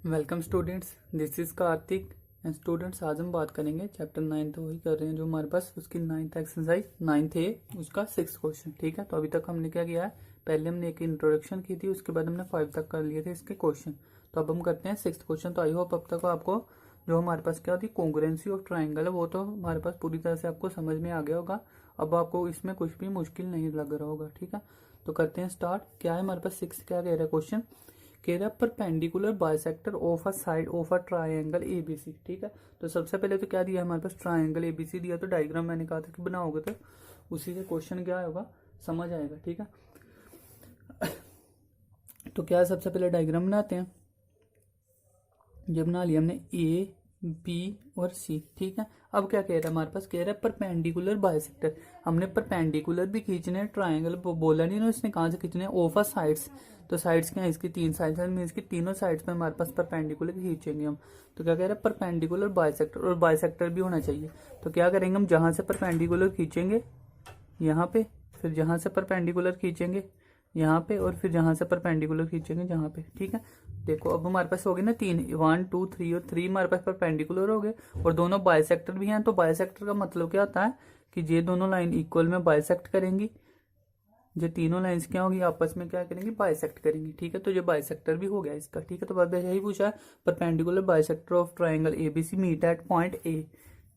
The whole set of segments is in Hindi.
Welcome students, this is Kartik and students आज हम बात करेंगे चैप्टर 9 तो वही कर रहे हैं जो हमारे पास उसकी 9th एक्सरसाइज 9th ए उसका 6th क्वेश्चन। ठीक है, तो अभी तक हमने क्या किया है, पहले हमने एक इंट्रोडक्शन की थी, उसके बाद हमने 5 तक कर लिए थे इसके क्वेश्चन। तो अब हम करते हैं 6th क्वेश्चन। तो आई होप अब तक आपको जो हमारे पास क्या होती है कॉन्ग्रुएंसी ऑफ ट्राइंगल है वो तो हमारे पास पूरी तरह से आपको समझ में आ गया होगा। अब आपको इसमें कुछ भी मुश्किल नहीं लग रहा होगा। ठीक है, तो करते हैं स्टार्ट। क्या है हमारे पास 6 क्या कह रहा है क्वेश्चन, कह रहा है perpendicular bisector of a side of a triangle ABC. ठीक है, तो सबसे पहले तो क्या दिया है हमारे पास, ट्राइंगल एबीसी दिया। तो डायग्राम मैंने कहा था कि बनाओगे तो उसी से क्वेश्चन क्या होगा समझ आएगा। ठीक है, तो क्या है सबसे पहले डायग्राम बनाते हैं। जब बना लिया हमने ए बी और सी। ठीक है, अब क्या कह रहा है हमारे पास, कह रहा है परपेंडिकुलर बाइसेक्टर। हमने परपेंडिकुलर भी खींचने हैं, ट्राइंगल बोला नहीं ना इसने कहाँ से खींचने हैं, ऑफ अ साइड्स। तो साइड्स क्या है, इसकी 3 साइड्स हैं, मीन्स की तीनों साइड्स पे हमारे पास परपेंडिकुलर खींचेंगे हम। तो क्या कह रहा है परपेंडिकुलर बाइसेक्टर, और बाइसेक्टर भी होना चाहिए। तो क्या करेंगे हम, जहां से परपेंडिकुलर खींचेंगे यहाँ पे, फिर जहां से परपेंडिकुलर खींचेंगे यहाँ पे, और फिर जहां से परपेंडिकुलर खींचेंगे जहां पे। ठीक है, देखो अब हमारे पास हो गए ना 3, 1 2 3, और 3 हमारे पास परपेंडिकुलर हो गए और दोनों बाइसेक्टर भी हैं। तो बाइसेक्टर का मतलब क्या होता है कि ये दोनों लाइन इक्वल में बाइसेक्ट करेंगी, जो तीनों लाइंस क्या होगी आपस में क्या करेंगी, बाइसेक्ट करेंगी। ठीक है, तो जो बाइसेक्टर भी हो गया इसका। ठीक है, तो बात यही पूछा है, perpendicular bisector of triangle ABC meet at point A.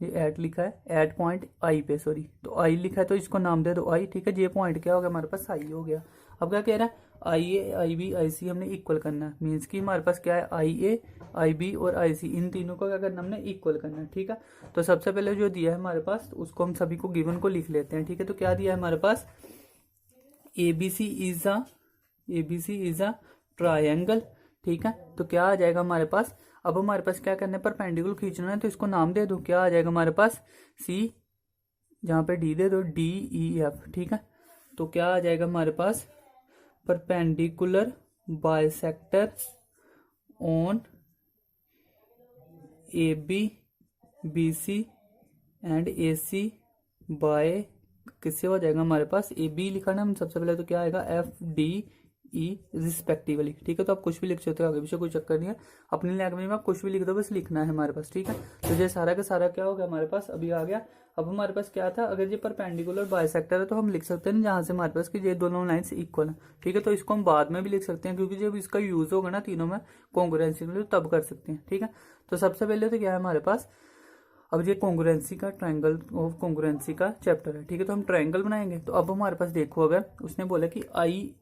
ये एट लिखा है, एट पॉइंट आई पे, सॉरी तो आई लिखा है तो इसको नाम दे दो आई। ठीक है, ये पॉइंट क्या हो गया हमारे पास, आई हो गया। अब क्या कह रहा है, आई ए आई बी आई सी हमने इक्वल करना है, मीन्स की हमारे पास क्या है, आई ए आई बी और आई सी, इन तीनों को क्या करना हमने इक्वल करना है। ठीक है, तो सबसे पहले जो दिया है हमारे पास उसको हम सभी को गिवन को लिख लेते हैं। ठीक है, तो क्या दिया है हमारे पास, एबीसी इज अ ट्रायंगल। ठीक है, तो क्या आ जाएगा हमारे पास, अब हमारे पास क्या करना है, परपेंडिकुलर खींचना है तो इसको नाम दे दो, क्या आ जाएगा हमारे पास, सी, जहां पे डी दे दो, डी ई एफ। ठीक है, तो क्या आ जाएगा हमारे पास, perpendicular bisector on A B B C and A C by, किससे हो जाएगा हमारे पास, ए बी लिखा ना हम सबसे पहले, तो क्या आएगा एफ डी ई रिस्पेक्टिवली। ठीक है, तो आप कुछ भी लिख सकते हो, आगे पीछे कोई चक्कर नहीं है, अपनी लैंग्वेज में आप कुछ भी लिख दो, बस लिखना है हमारे पास। ठीक है, तो ये सारा का सारा क्या हो गया हमारे पास अभी आ गया। अब हमारे पास क्या था, अगर ये परपेंडिकुलर बाइसेक्टर है तो हम लिख सकते हैं जहां से हमारे पास कि ये दोनों लाइंस इक्वल है। ठीक है, तो इसको हम बाद में भी लिख सकते हैं, क्योंकि जब इसका यूज होगा ना तीनों में कॉन्ग्रुएंसी में, तब कर सकते हैं। ठीक है, तो सबसे पहले तो क्या है हमारे पास, अब ये कॉन्ग्रुएंसी का, ट्रायंगल ऑफ कॉन्ग्रुएंसी का चैप्टर है। ठीक है, तो हम ट्रायंगल बनाएंगे। तो अब हमारे पास देखो, अगर उसने बोला कि आई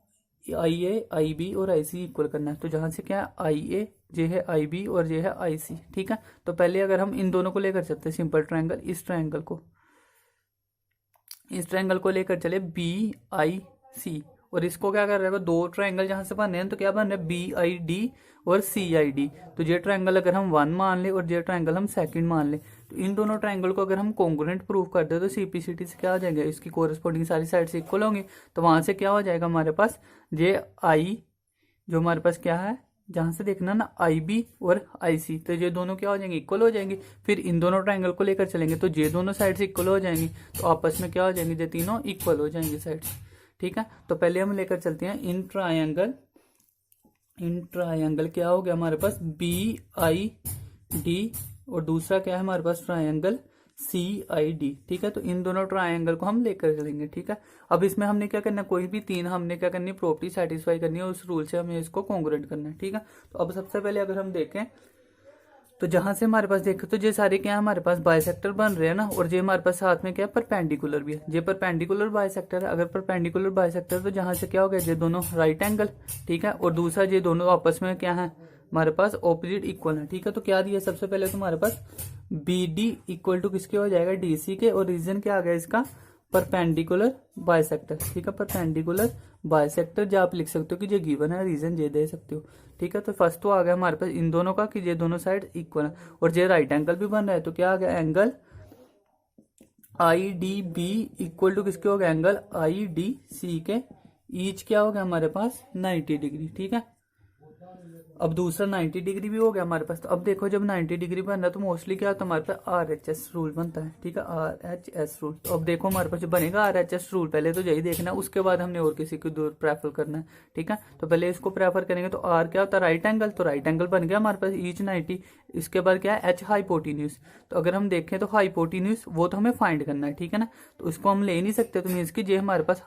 ए आई बी और आई सी इक्वल करना है, तो जहां से क्या है, आई ए ये है आई बी और ये है आई सी। ठीक है, तो पहले अगर हम इन दोनों को लेकर चलते हैं, सिंपल ट्रायंगल, इस ट्रायंगल को लेकर चले बी आई सी, और इसको क्या कर रहे हैं, दो ट्रायंगल जहां से बन रहे हैं तो क्या बन रहे हैं, बी आई डी और सी आई डी। तो ये ट्रायंगल अगर हम 1 मान ले और ये ट्रायंगल हम सेकंड मान ले, तो इन दोनों ट्रायंगल को अगर हम कॉन्ग्रुएंट प्रूव कर दे तो सीपीसीटी से क्या आ जाएगा, इसकी कोरस्पॉन्डिंग सारी साइड से इक्वल होंगी। तो वहां से क्या हो जाएगा हमारे पास, ये आई जो हमारे पास क्या है, जहां से देखना ना आई बी और आई सी, तो ये दोनों क्या हो जाएंगे, इक्वल हो जाएंगे। फिर इन दोनों ट्रायंगल को लेकर चलेंगे तो ये दोनों साइड से इक्वल हो जाएंगी, तो आपस में क्या हो जाएंगे, ये तीनों इक्वल हो जाएंगे साइड से। ठीक है, तो पहले हम लेकर चलते हैं इन ट्रायंगल क्या हो गया हमारे पास, बी आई डी, और दूसरा क्या है हमारे पास, ट्रायंगल सी आई डी। ठीक है, तो इन दोनों ट्रायंगल को हम लेकर चलेंगे। ठीक है, अब इसमें हमने क्या करना है, कोई भी 3 हमने क्या करनी है, प्रॉपर्टी सेटिस्फाई करनी है, उस रूल से हमें इसको कॉन्ग्रुएंट करना है। ठीक है, तो अब सबसे पहले अगर हम देखें तो जहां से हमारे पास देखें तो ये सारे क्या है हमारे पास बाइसेक्टर बन रहे हैं ना, और ये हमारे पास साथ में क्या है, परपेंडिकुलर भी है। ये परपेंडिकुलर बाइसेक्टर है, अगर परपेंडिकुलर बाइसेक्टर तो जहां से क्या हो गया, ये दोनों राइट एंगल। ठीक है, और दूसरा ये दोनों आपस में क्या है हमारे पास, ऑपोजिट इक्वल है। ठीक है, तो क्या दिया सबसे पहले तो हमारे पास बी डी इक्वल टू किसके हो जाएगा, डी सी के, और रीजन क्या आ गया इसका, परपेंडिकुलर बाइसेक्टर। ठीक है, परपेंडिकुलर बाइसेक्टर जो आप लिख सकते हो कि ये गिवन है, रीजन ये दे सकते हो। ठीक है, तो फर्स्ट तो आ गया हमारे पास इन दोनों का कि ये दोनों साइड इक्वल है, और ये राइट एंगल भी बन रहा है, तो क्या आ गया, angle I D B equal to किसके हो गया, एंगल आई डी सी के, ईच क्या हो गया हमारे पास 90 डिग्री। ठीक है, अब दूसरा 90 डिग्री भी हो गया हमारे पास। तो अब देखो जब 90 डिग्री बन रहा है तो मोस्टली क्या होता है हमारे पास RHS रूल बनता है, ठीक है, RHS रूल। तो अब देखो हमारे पास जो बनेगा RHS रूल, पहले तो यही देखना है, उसके बाद हमने और किसी को दूर प्रेफर करना है, ठीक है। तो पहले इसको प्रेफर करेंगे तो R क्या होता है राइट एंगल, तो राइट एंगल बन गया हमारे पास ईच 90। इसके बाद क्या है H हाइपोटेन्यूज। तो अगर हम देखें तो हाइपोटेन्यूज वो तो हमें फाइंड करना है, ठीक है ना, तो उसको हम ले नहीं सकते, तो मीन्स की ये हमारे पास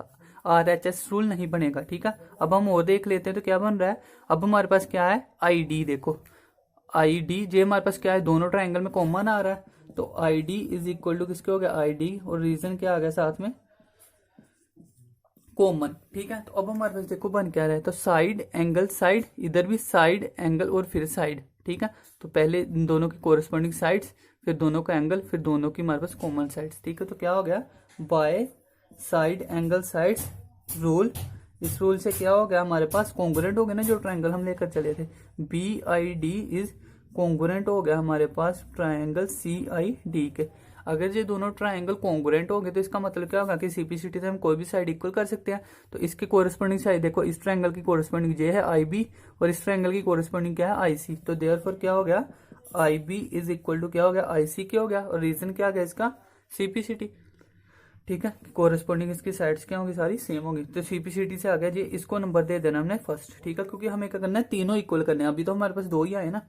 RHS रूल नहीं बनेगा, ठीक है। अब हम और देख लेते हैं तो क्या बन रहा है। अब हमारे पास क्या है ID, देखो ID जे हमारे पास क्या है, दोनों ट्राइंगल में कॉमन आ रहा है, तो ID इज इक्वल टू किसके हो गया ID, और रीजन क्या आ गया साथ में कॉमन, ठीक है। तो अब हमारे पास देखो बन क्या रहा है, तो साइड एंगल साइड, इधर भी साइड एंगल और फिर साइड, ठीक है। तो पहले इन दोनों की कोरस्पॉन्डिंग साइड्स, फिर दोनों का एंगल, फिर दोनों की हमारे पास कॉमन साइड्स, ठीक है। तो क्या हो गया by side angle sides rule. इस रूल से क्या हो गया हमारे पास कॉन्ग्रुएंट हो गया ना, जो ट्राइंगल हम लेकर चले थे BID इज कॉन्ग्रुएंट हो गया हमारे पास ट्राइंगल CID के। अगर ये दोनों ट्राइंगल कॉन्ग्रुएंट हो गए तो इसका मतलब क्या होगा कि CPCT से हम कोई भी साइड इक्वल कर सकते हैं। तो इसके कोरिस्पोंडिंग साइड देखो, इस ट्राइंगल की कोरिस्पोंडिंग ये है IB और इस ट्राइंगल की कोरिस्पोंडिंग क्या है IC। तो देयरफॉर क्या हो गया IB इज इक्वल टू क्या हो गया IC के हो गया, और रीजन क्या आ गया इसका CPCT, ठीक है। कोरिस्पोंडिंग इसकी साइड्स क्या होंगी सारी सेम होंगी। तो CPCT से आ गया जी, इसको नंबर दे देना हमने फर्स्ट, ठीक है, क्योंकि हमें क्या करना है तीनों इक्वल करने हैं। अभी तो हमारे पास दो ही आए ना।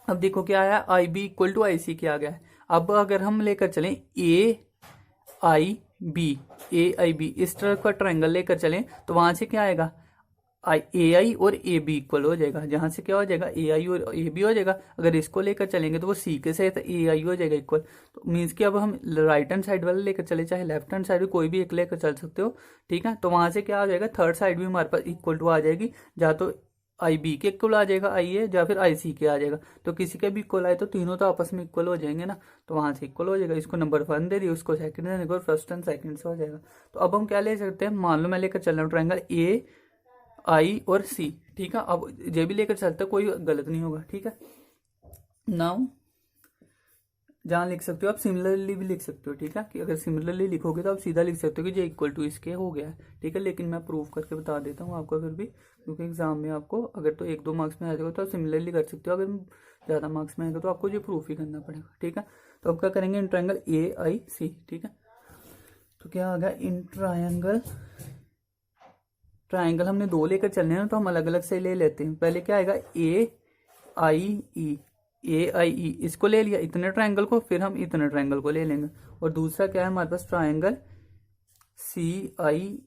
अब देखो क्या आया IB इक्वल टू IC क्या आ गया है। अब अगर हम लेकर चलें AIB इस तरह का ट्रायंगल लेकर चलें तो वहां से क्या आएगा AI और AB इक्वल हो जाएगा, जहां से क्या हो जाएगा AI और AB हो जाएगा। अगर इसको लेकर चलेंगे तो वो C के साथ AI हो जाएगा इक्वल। तो मीन्स कि अब हम राइट हैंड साइड वाला लेकर चले, चाहे लेफ्ट हैंड साइड कोई भी एक लेकर चल सकते हो, ठीक है। तो वहां से क्या आ जाएगा थर्ड साइड भी हमारे पास इक्वल टू आ जाएगी, या तो IB के इक्वल आ जाएगा IA, या फिर IC के आ जाएगा। तो किसी के भी इक्वल आए तो तीनों तो आपस में इक्वल हो जाएंगे ना, तो वहां से इक्वल हो जाएगा। इसको नंबर 1 दे दिया, उसको सेकंड देने को, फर्स्ट एंड सेकंड से हो जाएगा। तो अब हम क्या ले सकते हैं, मान लो मैं लेकर चल रहा हूँ ट्राइंगल AI और C, ठीक है। अब ये भी लेकर चलते कोई गलत नहीं होगा, ठीक है। नाउ जहां लिख सकते हो आप सिमिलरली भी लिख सकते हो, ठीक है, कि अगर सिमिलरली लिखोगे तो आप सीधा लिख सकते हो कि ये इक्वल टू इसके हो गया है, ठीक है। लेकिन मैं प्रूव करके बता देता हूँ आपको फिर भी, क्योंकि एग्जाम में आपको अगर तो 1-2 मार्क्स में आ जाएगा तो आप सिमिलरली कर सकते हो, अगर ज़्यादा मार्क्स में आएगा तो आपको ये प्रूफ ही करना पड़ेगा, ठीक है। तो अब क्या करेंगे इन ट्राइंगल AIC, ठीक है। तो क्या आ गया इन ट्राइंगल हमने 2 लेकर चलने हैं तो हम अलग अलग से ले लेते हैं। पहले क्या आएगा AIE इसको ले लिया इतने ट्राइंगल को, फिर हम इतने ट्राइंगल को ले लेंगे। और दूसरा क्या है हमारे पास ट्राइंगल CIE,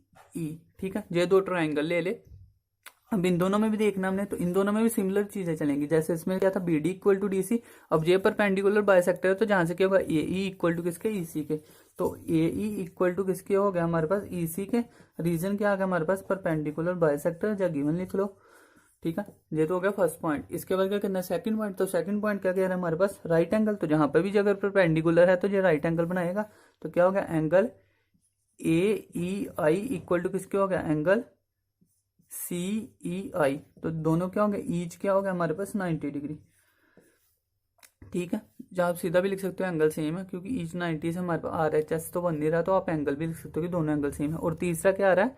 ठीक है। ये 2 ट्राइंगल ले ले। अब इन दोनों में भी देखना हमने, तो इन दोनों में भी सिमिलर चीजें चलेंगी। जैसे इसमें क्या था BD इक्वल टू DC, अब ये परपेंडिकुलर बाइसेक्टर है तो जहां से क्या होगा AE इक्वल टू किसके EC के, तो AE इक्वल टू किसके हो गया हमारे पास EC के। रीजन क्या आ गया हमारे पास परपेंडिकुलर बाइसेक्टर, या गिवन लिख लो, ठीक है। ये तो हो गया फर्स्ट पॉइंट। इसके बाद क्या करना है सेकंड पॉइंट। तो सेकंड पॉइंट क्या कह रहा है हमारे पास राइट एंगल, तो जहां पर भी अगर परपेंडिकुलर है तो ये राइट एंगल बनाएगा। तो क्या हो गया एंगल AEI इक्वल टू किसके हो गया एंगल CEI। तो दोनों क्या होंगे ईच क्या हो गया हमारे पास 90 डिग्री, ठीक है। जहाँ आप सीधा भी लिख सकते हो एंगल सेम है, क्योंकि ईच 90 से हमारे पास RHS तो बन नहीं रहा, तो आप एंगल भी लिख सकते हो कि दोनों एंगल सेम है। और तीसरा क्या आ रहा है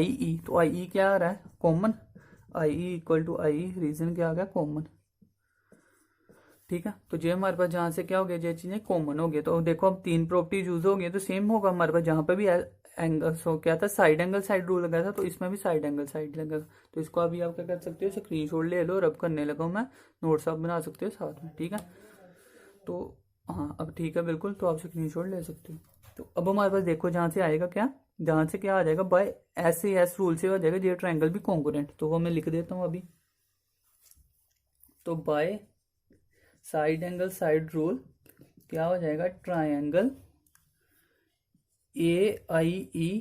IE, तो IE क्या आ रहा है common, IE equal to IE, reason क्या आ गया कॉमन, ठीक है। तो ये हमारे पास जहां से क्या हो गया ये चीजें कॉमन हो गई। तो देखो अब 3 प्रॉपर्टीज यूज हो गई तो सेम होगा हमारे पास, जहां पे भी एंगल हो क्या था साइड एंगल साइड रूल लगा था, तो इसमें भी साइड एंगल साइड लगेगा। तो इसको अभी आप क्या कर सकते हो स्क्रीनशॉट ले लो, रब करने लगा मैं, नोट्स आप बना सकते हो साथ में, ठीक है। तो हाँ अब ठीक है बिल्कुल, तो आप स्क्रीनशॉट ले सकते हो। तो अब हमारे पास देखो जहां से आएगा क्या, जहां से क्या आ जाएगा बाय SAS रूल से हो जाएगा ये ट्राइंगल भी कॉन्ग्रुएंट, तो वो मैं लिख देता हूँ अभी। तो by side angle side rule क्या हो जाएगा ट्राइंगल AIE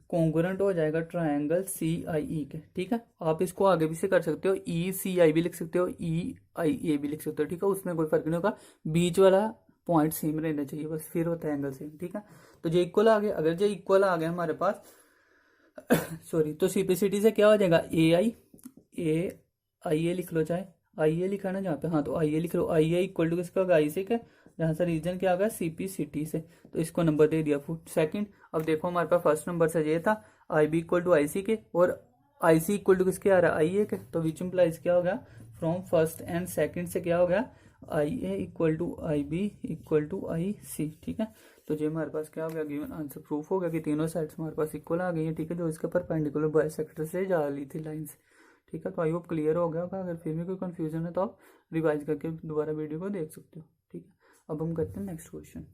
कॉन्ग्रुएंट हो जाएगा ट्राइंगल CIE के, ठीक है। आप इसको आगे भी से कर सकते हो, ECI भी लिख सकते हो, EIA भी लिख सकते हो, ठीक है। उसमें कोई फर्क नहीं होगा, बीच वाला पॉइंट सेम रहना चाहिए बस, फिर होता है एंगल सेम, ठीक है। तो जो इक्वल आ गया, अगर जो इक्वल आ गया हमारे पास सॉरी, तो CPCT से क्या हो जाएगा IA लिख लो, चाहे IA लिखा ना जहाँ पे, हाँ तो IA लिख लो। IA इक्वल टू किसका होगा IC का, जहां से रीजन क्या आ गया CPCT से, तो इसको नंबर दे दिया सेकंड। अब देखो हमारे पास फर्स्ट नंबर से ये था IB इक्वल टू IC के, और आई सी इक्वल टू किसके आ रहा है, आई ए के, तो विच इम्प्लाइज क्या होगा, फ्रॉम फर्स्ट एंड सेकंड से क्या होगा, I A equal to I B equal to I C. ठीक है, तो ये हमारे पास क्या हो गया, गिवन आंसर प्रूफ हो गया कि तीनों साइड्स हमारे पास इक्वल आ गई है। ठीक है, जो इसके परपेंडिकुलर बाइसेक्टर से जा रही थी लाइंस। ठीक है, तो आई होप क्लियर हो गया होगा। अगर फिर भी कोई कंफ्यूजन है तो आप रिवाइज करके दोबारा वीडियो को देख सकते हो। ठीक है, अब हम करते हैं नेक्स्ट क्वेश्चन।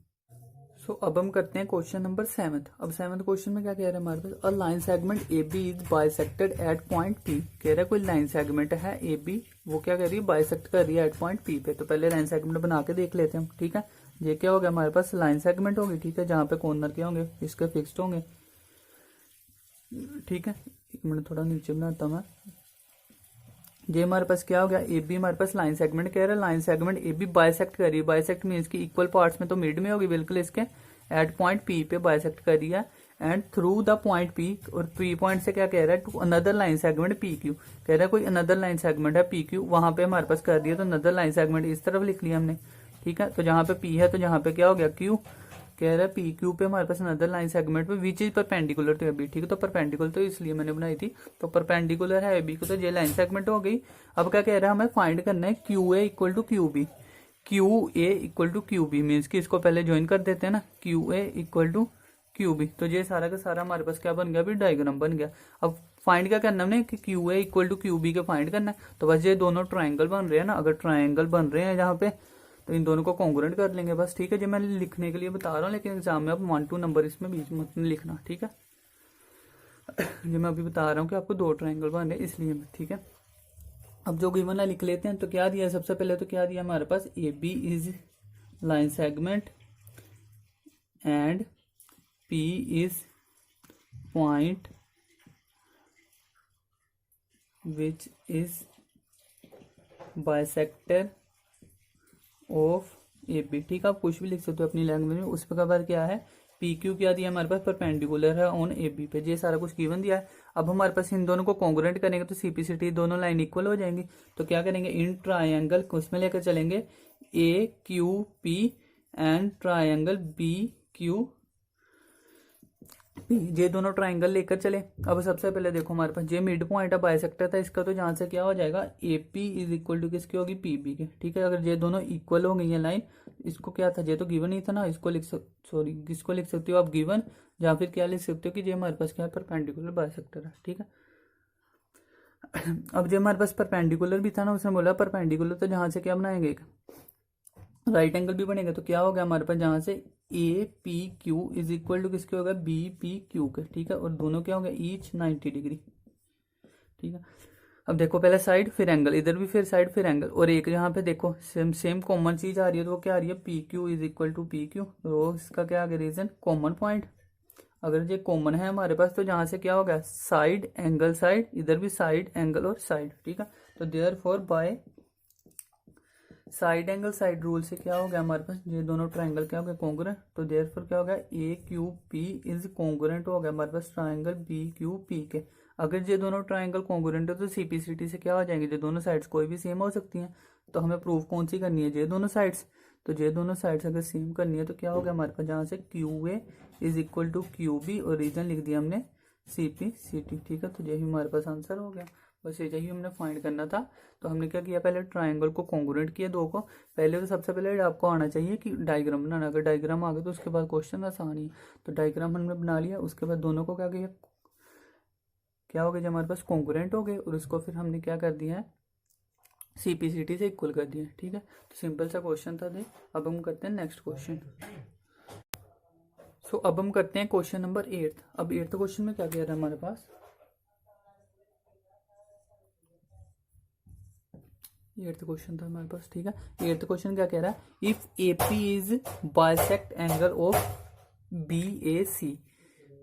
सो अब हम करते हैं क्वेश्चन नंबर 7। अब 7th क्वेश्चन में क्या कह रहा है हमारे पास, a line segment A B is bisected at point P. कह रहा है कोई लाइन सेगमेंट है ए बी, वो क्या कर रही है, बाइसेक्ट कर रही है एट पॉइंट पी पे। तो पहले लाइन सेगमेंट बना के देख लेते हैं हम। ठीक है, ये क्या हो गया हमारे पास, लाइन सेगमेंट होगी। ठीक है, जहाँ पे कॉर्नर क्या होंगे, इसके फिक्स्ड होंगे। ठीक है, एक मिनट थोड़ा नीचे बनाता हूँ मैं। ये हमारे पास क्या हो गया, ए बी हमारे पास लाइन सेगमेंट कह रहा है, line segment A B bisect कर रही है। बाइसेक्ट मीन्स की इक्वल पार्ट्स में तो मिड में होगी बिल्कुल इसके, एट पॉइंट पी पे बाइसेक्ट कर रही है and through the point P, और पी पॉइंट से क्या कह रहा है, to another line segment P Q. कह रहा है कोई अनदर लाइन सेगमेंट है पी क्यू, वहां पे हमारे पास कर दिया, तो अनदर लाइन सेगमेंट इस तरफ लिख लिया हमने। ठीक है, तो जहां पे पी है तो जहां पे क्या हो गया, क्यू। कह रहा है पी क्यू पे हमारे पास अनदर लाइन सेगमेंट पे which is perpendicular to A B. ठीक है, तो परपेंडिकुलर तो इसलिए मैंने बनाई थी, तो परपेंडिकुलर है ए बी को, तो ये लाइन सेगमेंट हो गई। अब क्या कह रहा है, हमें फाइंड करना है Q A equal to Q B. Q A equal to Q B means कि इसको पहले ज्वाइन कर देते हैं ना, Q A equal to Q B. तो ये सारा का सारा हमारे पास क्या बन गया, अभी डायग्राम बन गया। अब फाइंड क्या करना हमने, कि Q A equal to Q B के फाइंड करना है। तो बस ये दोनों ट्राइंगल बन रहे हैं ना, अगर ट्राइंगल बन रहे हैं जहाँ पे, तो इन दोनों को कॉन्ग्रुएंट कर लेंगे बस। ठीक है, जो मैं लिखने के लिए बता रहा हूँ, लेकिन एग्जाम में आप 1-2 नंबर इसमें बीच में लिखना। ठीक है, जो मैं अभी बता रहा हूँ कि आपको 2 ट्राइंगल बन रहे हैं इसलिए। ठीक है, अब जो गिवन है लिख लेते हैं। तो क्या दिया है, सबसे पहले तो क्या दिया हमारे पास, A B is line segment and P is point which is bisector of A B. ठीक है, आप कुछ भी लिख सकते हो अपनी लैंग्वेज में। उस पर क्या है, पी क्यू क्या दिया हमारे पास, परपेंडिकुलर है ऑन ए बी पे। ये सारा कुछ गिवन दिया है। अब हमारे पास इन दोनों को कॉन्ग्रुएंट करेंगे तो सीपीसीटी दोनों लाइन इक्वल हो जाएंगी। तो क्या करेंगे, इन ट्राइंगल को उसमें लेकर चलेंगे A Q P and triangle B Q P, ये दोनों ट्राइंगल लेकर चले। अब सबसे पहले देखो हमारे पास ये मिड पॉइंट है बाइसेक्टर था इसका, तो जहां से क्या हो जाएगा, A P is equal to किसकी होगी, पी बी के। ठीक है, अगर ये दोनों इक्वल हो गई है लाइन, इसको क्या था, ये तो गिवन ही था ना, इसको किसको लिख सकते हो आप, गिवन, या फिर क्या लिख सकते हो कि ये हमारे पास क्या है, परपेंडिकुलर बाइसेक्टर है। ठीक है, अब जो हमारे पास परपेंडिकुलर भी था ना, उसने बोला परपेंडिकुलर, तो जहां से क्या बनाएंगे, राइट एंगल भी बनेगा। तो क्या हो गया हमारे पास, जहां से A P Q is equal to किसके होगा, बी पी क्यू के। ठीक है, और दोनों क्या होंगे, ईच 90 डिग्री। ठीक है, अब देखो पहले साइड फिर एंगल, इधर भी फिर साइड फिर एंगल, और एक यहाँ पे देखो सेम कॉमन चीज आ रही है, तो वो क्या आ रही है, P Q is equal to P Q. तो इसका क्या आ गया रीजन, कॉमन पॉइंट। अगर ये कॉमन है हमारे पास, तो जहां से क्या होगा, साइड एंगल साइड, इधर भी साइड एंगल और साइड। ठीक है, तो therefore by side angle side rule से क्या हो गया हमारे पास, ये दोनों ट्राइंगल क्या हो गया, कॉन्ग्रुएंट। तो देयरफॉर क्या हो गया, ए क्यू पी इज कॉन्ग्रुएंट हो गया हमारे पास ट्राइंगल बी क्यू पी के। अगर ये दोनों ट्राइंगल कॉन्ग्रुएंट है तो सीपीसीटी से क्या हो जाएंगे, जो दोनों साइड्स कोई भी सेम हो सकती हैं। तो हमें प्रूफ कौन सी करनी है, ये दोनों साइड्स। तो ये दोनों साइड्स अगर सेम करनी है तो क्या हो गया हमारे पास, जहाँ से Q A is equal to Q B, और रीजन लिख दिया हमने सीपीसीटी। ठीक है, तो यही हमारे पास आंसर हो गया। बस यही हमने फाइंड करना था। तो हमने क्या किया, पहले ट्राइंगल को कॉन्ग्रुएंट किया दो को। पहले तो सबसे पहले आपको आना चाहिए कि डायग्राम बनाना। अगर डायग्राम आ गया तो उसके बाद क्वेश्चन आसान ही। तो डायग्राम हमने बना लिया, उसके बाद दोनों को क्या किया, क्या हो गया, हमारे पास कॉन्ग्रुएंट हो गए, और उसको फिर हमने क्या कर दिया है, सीपीसीटी से इक्वल कर दिया। ठीक है, तो सिंपल सा क्वेश्चन था। दे अब हम करते हैं नेक्स्ट क्वेश्चन। सो अब हम करते हैं क्वेश्चन नंबर 8। अब 8th क्वेश्चन में क्या कह रहा है हमारे पास, 8th क्वेश्चन था हमारे पास। ठीक है, 8th क्वेश्चन क्या कह रहा है, if A P is bisect angle of B A C.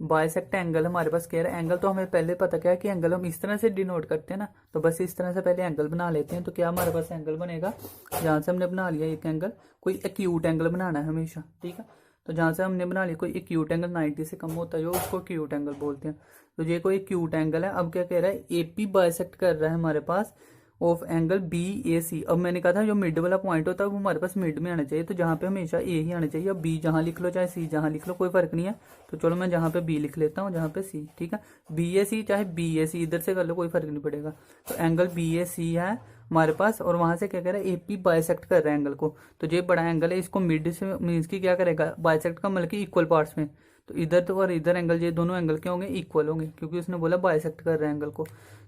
Bisect angle हमारे पास कह रहा है, एंगल तो हमें पहले पता क्या है कि एंगल हम इस तरह से डिनोट करते हैं ना, तो बस इस तरह से पहले एंगल बना लेते हैं। तो क्या हमारे पास एंगल बनेगा, जहां से हमने बना लिया एक एंगल, कोई एक्यूट एंगल बनाना है हमेशा। ठीक है, तो जहां से हमने बना लिया कोई एक्यूट एंगल 90 से कम होता है जो, उसको एक्यूट एंगल बोलते हैं। तो ये कोई एक्यूट एंगल है। अब क्या कह रहा है, एपी बाइसेक्ट कर रहा है हमारे पास ऑफ एंगल बी ए सी। अब मैंने कहा था जो मिड वाला पॉइंट होता है वो हमारे पास मिड में आना चाहिए, तो जहाँ पे हमेशा ए ही आना चाहिए। अब बी जहाँ लिख लो चाहे सी जहाँ लिख लो कोई फर्क नहीं है। तो चलो मैं जहाँ पे बी लिख लेता हूँ, जहाँ पे सी, ठीक है। बी ए सी चाहे बी ए सी इधर से कर लो कोई फर्क नहीं पड़ेगा। तो एंगल बी ए सी है हमारे पास, और वहां से क्या कह रहा है, एपी बाइसेक्ट कर रहा है एंगल को। तो ये बड़ा एंगल है, इसको मिड से मीन्स की क्या करेगा, बाइसेक्ट का मतलब कि इक्वल पार्ट्स में। तो इधर तो और इधर एंगल, ये दोनों एंगल क्या होंगे, इक्वल होंगे, क्योंकि उसने बोला बाइसेक्ट कर रहा है एंगल को।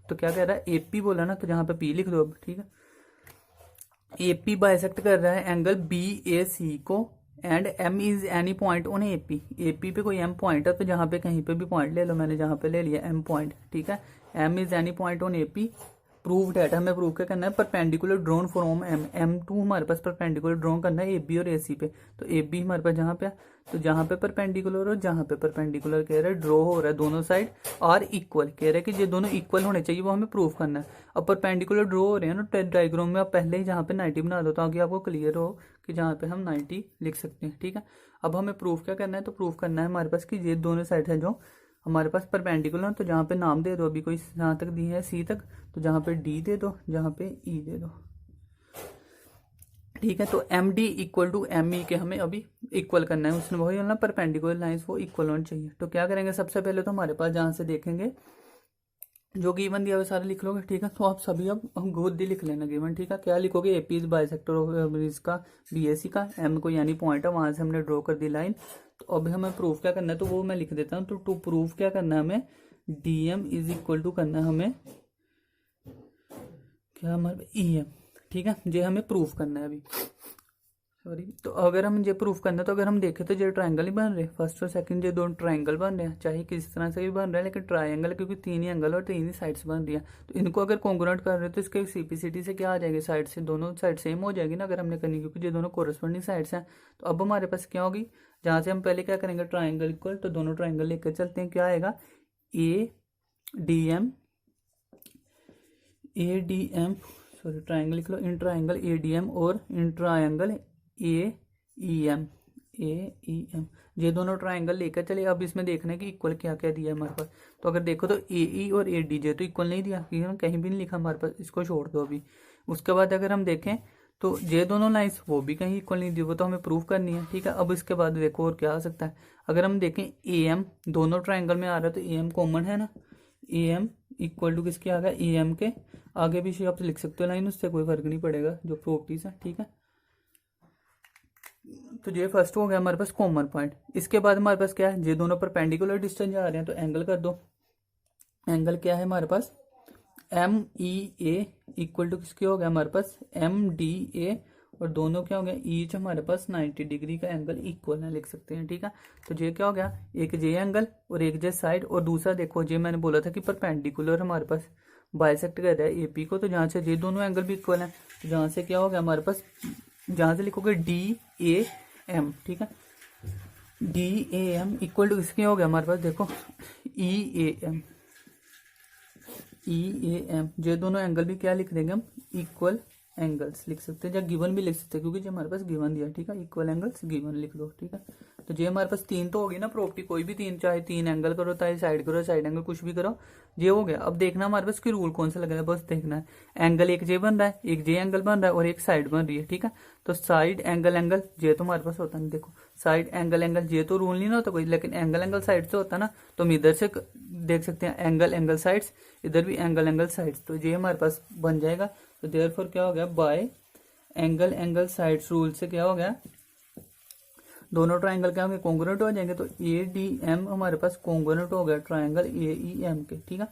तो क्या कह रहा है, एपी बोला ना, तो जहां पे पी लिख दो अब, ठीक है। एपी बाइसेक्ट कर रहा है एंगल बी ए सी को, and M is any point on AP. AP पे कोई एम पॉइंट है, तो जहां पे कहीं पे भी पॉइंट ले लो, मैंने जहां पे ले लिया एम पॉइंट, ठीक है। M is any point on AP, prove that, हमें प्रूव क्या करना है, perpendicular drawn from M. M to हमारे पास परपेंडिकुलर ड्रॉ करना है ए बी और ए सी पे। तो ए बी हमारे पास जहां पे, तो जहां पे परपेंडिकुलर और जहां पे परपेंडिकुलर कह रहा है ड्रॉ हो रहा है, दोनों साइड आर इक्वल, कह रहा है कि ये दोनों इक्वल होने चाहिए, वो हमें प्रूव करना है। अब परपेंडिकुलर ड्रॉ हो रहे हैं ना डायग्राम में, आप पहले ही जहां पे 90 बना दो ताकि आपको क्लियर हो कि जहां पे हम 90 लिख सकते हैं, ठीक है। अब हमें प्रूफ क्या करना है, तो प्रूफ करना है हमारे पास कि ये दोनों साइड है जो हमारे पास परपेंडिकुलर, तो जहां पे नाम दे दो, अभी कोई जहां तक दी है सी तक, तो जहां पे डी दे दो, जहां पे ई दे दो, ठीक है। तो M D equal to M E के हमें अभी इक्वल करना है, उसने वही ना परपेंडिकुलर लाइंस वो इक्वल होनी चाहिए। तो क्या करेंगे, सबसे पहले तो हमारे पास जहां से देखेंगे जो गिवन दिया वो सारा लिख लोगे, ठीक है। तो आप सभी अब हम खुद ही लिख लेना गिवन, ठीक है। क्या लिखोगे, एपी इज बाइसेक्टर ऑफ इसका बीएसी का, एम को यानी पॉइंट है, वहां से हमने ड्रॉ कर दी लाइन। तो अब हमें प्रूफ क्या करना है, तो वो मैं लिख देता हूँ। तो टू प्रूफ क्या करना है हमें, डीएम इज इक्वल टू करना है हमें क्या, हमारे ई एम, ठीक है। ये हमें प्रूफ करना है अभी, सॉरी। तो अगर हम ये प्रूफ करना है, तो अगर हम देखें तो ये ट्रायंगल ही बन रहे हैं, फर्स्ट और सेकंड ये दोनों ट्रायंगल बन रहे हैं, चाहे किसी तरह से भी बन रहा है, लेकिन ट्रायंगल क्योंकि तीन ही एंगल और तीन ही साइड्स बन रही है। तो इनको अगर कॉन्ग्रुएंट कर रहे हैं तो इसके सीपीसीटी से क्या आ जाएगी, साइड से दोनों साइड सेम हो जाएगी ना, अगर हमने करनी, क्योंकि ये दोनों कोरस्पॉन्डिंग साइड्स हैं। तो अब हमारे पास क्या होगी, जहां से हम पहले क्या करेंगे, ट्राइंगल इक्वल, तो दोनों ट्राइंगल लेकर चलते हैं, क्या आएगा, A D M, sorry triangle लिख लो, in triangle A D M और in triangle A E M, ये दोनों ट्राइंगल लेकर चले। अब इसमें देखना है कि इक्वल क्या क्या दिया है हमारे पास। तो अगर देखो तो ए ई और ए डी, जे तो इक्वल नहीं दिया, कहीं भी नहीं लिखा हमारे पास, इसको छोड़ दो अभी। उसके बाद अगर हम देखें तो ये दोनों लाइंस वो भी कहीं इक्वल नहीं दी, वो तो हमें प्रूफ करनी है, ठीक है। अब इसके बाद देखो और क्या आ सकता है, अगर हम देखें ए एम दोनों ट्राइंगल में आ रहा है, तो ए एम कॉमन है ना, ए एम इक्वल टू किसके आ गया, ए एम के आगे भी आप लिख सकते हो लाइन, उससे कोई फर्क नहीं पड़ेगा, जो प्रॉपर्टीज है, ठीक है। तो ये फर्स्ट हो गया हमारे पास कॉमन पॉइंट। इसके बाद हमारे पास क्या है, ये दोनों परपेंडिकुलर डिस्टेंस जा रहे हैं, तो एंगल कर दो। एंगल क्या है हमारे पास, M E A equal to किसके हो गया हमारे पास, एम डी ए, और दोनों क्या हो गया, ईच हमारे पास 90 डिग्री का एंगल इक्वल है, लिख सकते हैं, ठीक है। तो ये क्या हो गया, एक जे एंगल और एक जे साइड, और दूसरा देखो जे मैंने बोला था कि परपेंडिकुलर हमारे पास बाइसेक्ट कर रहा है एपी को, तो जहां से ये दोनों एंगल भी इक्वल है, तो जहां से क्या हो गया हमारे पास, जहां से लिखोगे डी ए एम, ठीक है। D A M equal to किसके हो गया हमारे पास, देखो ई ए एम, ये दोनों एंगल भी क्या लिख देंगे हम, इक्वल एंगल्स लिख सकते हैं, या गिवन भी लिख सकते हैं, क्योंकि जो हमारे पास गिवन दिया, ठीक है, इक्वल एंगल्स गिवन लिख दो, ठीक है। तो ये हमारे पास तीन तो होगी ना प्रॉपर्टी, कोई भी तीन, चाहे तीन एंगल करो चाहे साइड करो, साइड एंगल कुछ भी करो, ये हो गया। अब देखना हमारे पास की रूल कौन सा लग रहा है, बस देखना है, एंगल एक जे बन रहा है, एक जे एंगल बन रहा है और एक साइड बन रही है, ठीक है। तो साइड एंगल ये तो हमारे पास होता नहीं, देखो साइड एंगल ये तो रूल नहीं ना होता कोई, लेकिन एंगल साइड से होता ना, तो हम इधर से देख सकते हैं एंगल साइड्स, इधर भी एंगल साइड्स, तो ये हमारे पास बन जाएगा। तो देयरफॉर क्या हो गया, बाय एंगल साइड्स रूल से क्या हो गया, दोनों ट्राइंगल क्या होंगे, कॉन्ग्रुएंट हो जाएंगे। तो ए डी एम हमारे पास कॉन्ग्रुएंट हो गया ट्राइंगल ए ई एम के, ठीक है।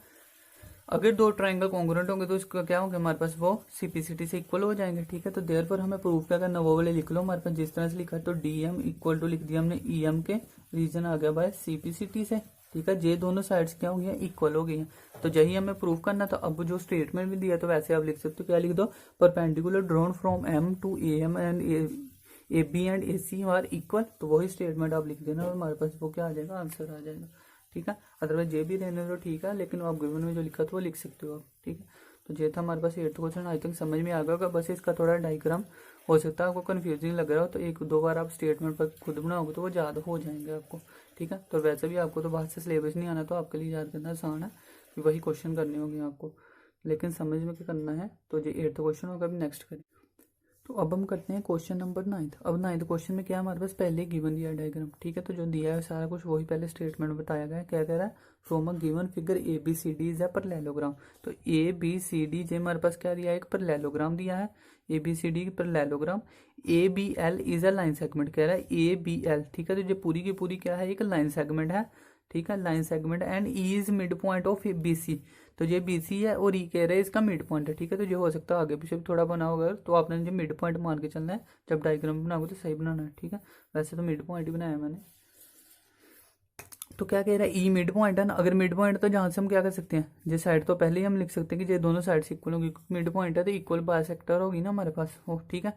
अगर दो ट्राइंगल कॉन्ग्रुएंट होंगे तो इसका क्या होगा हमारे पास, वो सीपीसीटी से इक्वल हो जाएंगे, ठीक है। तो देयरफॉर हमें प्रूफ क्या करना, वो वाले लिख लो हमारे पास जिस तरह से लिखा है। तो डी एम इक्वल टू लिख दिया हमने ई एम के, रीजन आ गया बाय सीपीसीटी से, ठीक है। ये दोनों साइड्स क्या हो गई, इक्वल हो गई हैं। तो यही हमें प्रूफ करना था। अब जो स्टेटमेंट भी दिया तो वैसे आप लिख सकते हो, क्या लिख दो, perpendicular drawn from M to A M and A B and A C are equal, तो वही स्टेटमेंट आप लिख देना और हमारे पास वो क्या आ जाएगा, आंसर आ जाएगा, ठीक है। अदरवाइज ये भी रहने दो, ठीक है, लेकिन आप गिवन में जो लिखा था वो लिख सकते हो आप, ठीक है। तो ये था हमारे पास 8th क्वेश्चन, आई थिंक समझ में आ गया होगा। बस इसका थोड़ा डायग्राम हो सकता है आपको कंफ्यूजिंग लग रहा हो, तो एक दो बार आप स्टेटमेंट पर खुद बनाओगे तो वो याद हो जाएंगे आपको, ठीक है। तो वैसे भी आपको तो बाहर से सिलेबस नहीं आना, तो आपके लिए याद करना आसान है, कि वही क्वेश्चन करने होंगे आपको। लेकिन समझ में क्या करना है। तो ये 8th क्वेश्चन होगा, अभी नेक्स्ट करें। तो अब हम करते हैं क्वेश्चन नंबर 9th। अब 9th क्वेश्चन में क्या है, हमारे पास पहले गिवन दिया डायग्राम, ठीक है। तो जो दिया है सारा कुछ वही पहले स्टेटमेंट में बताया गया है। क्या कह रहा है, from a given figure A B C D is a parallelogram. तो ए बी सी डी जो हमारे पास क्या दिया है, एक पैरेललोग्राम दिया है, A B C D parallelogram. A B L is a line segment, कह रहा है ए बी एल, ठीक है। तो जो पूरी की पूरी क्या है, एक लाइन सेगमेंट है, ठीक है, line segment. And E is mid point of B C, तो ये बी सी है और ई कह रहे हैं इसका मिड पॉइंट है, ठीक है। तो जो हो सकता है आगे पीछे भी थोड़ा बना होगा, तो आपने जो मिड पॉइंट मान के चलना है, जब डायग्राम बनाओगे तो सही बनाना है, ठीक है। वैसे तो मिड पॉइंट ही बनाया मैंने। तो क्या कह रहा है, ई मिड पॉइंट है ना। अगर मिड पॉइंट तो जहाँ से हम क्या कर सकते हैं, ये साइड तो पहले ही हम लिख सकते हैं कि ये दोनों साइड से इक्वल होगी, मिड पॉइंट है तो इक्वल बाइसेक्टर होगी ना हमारे पास वो, ठीक है।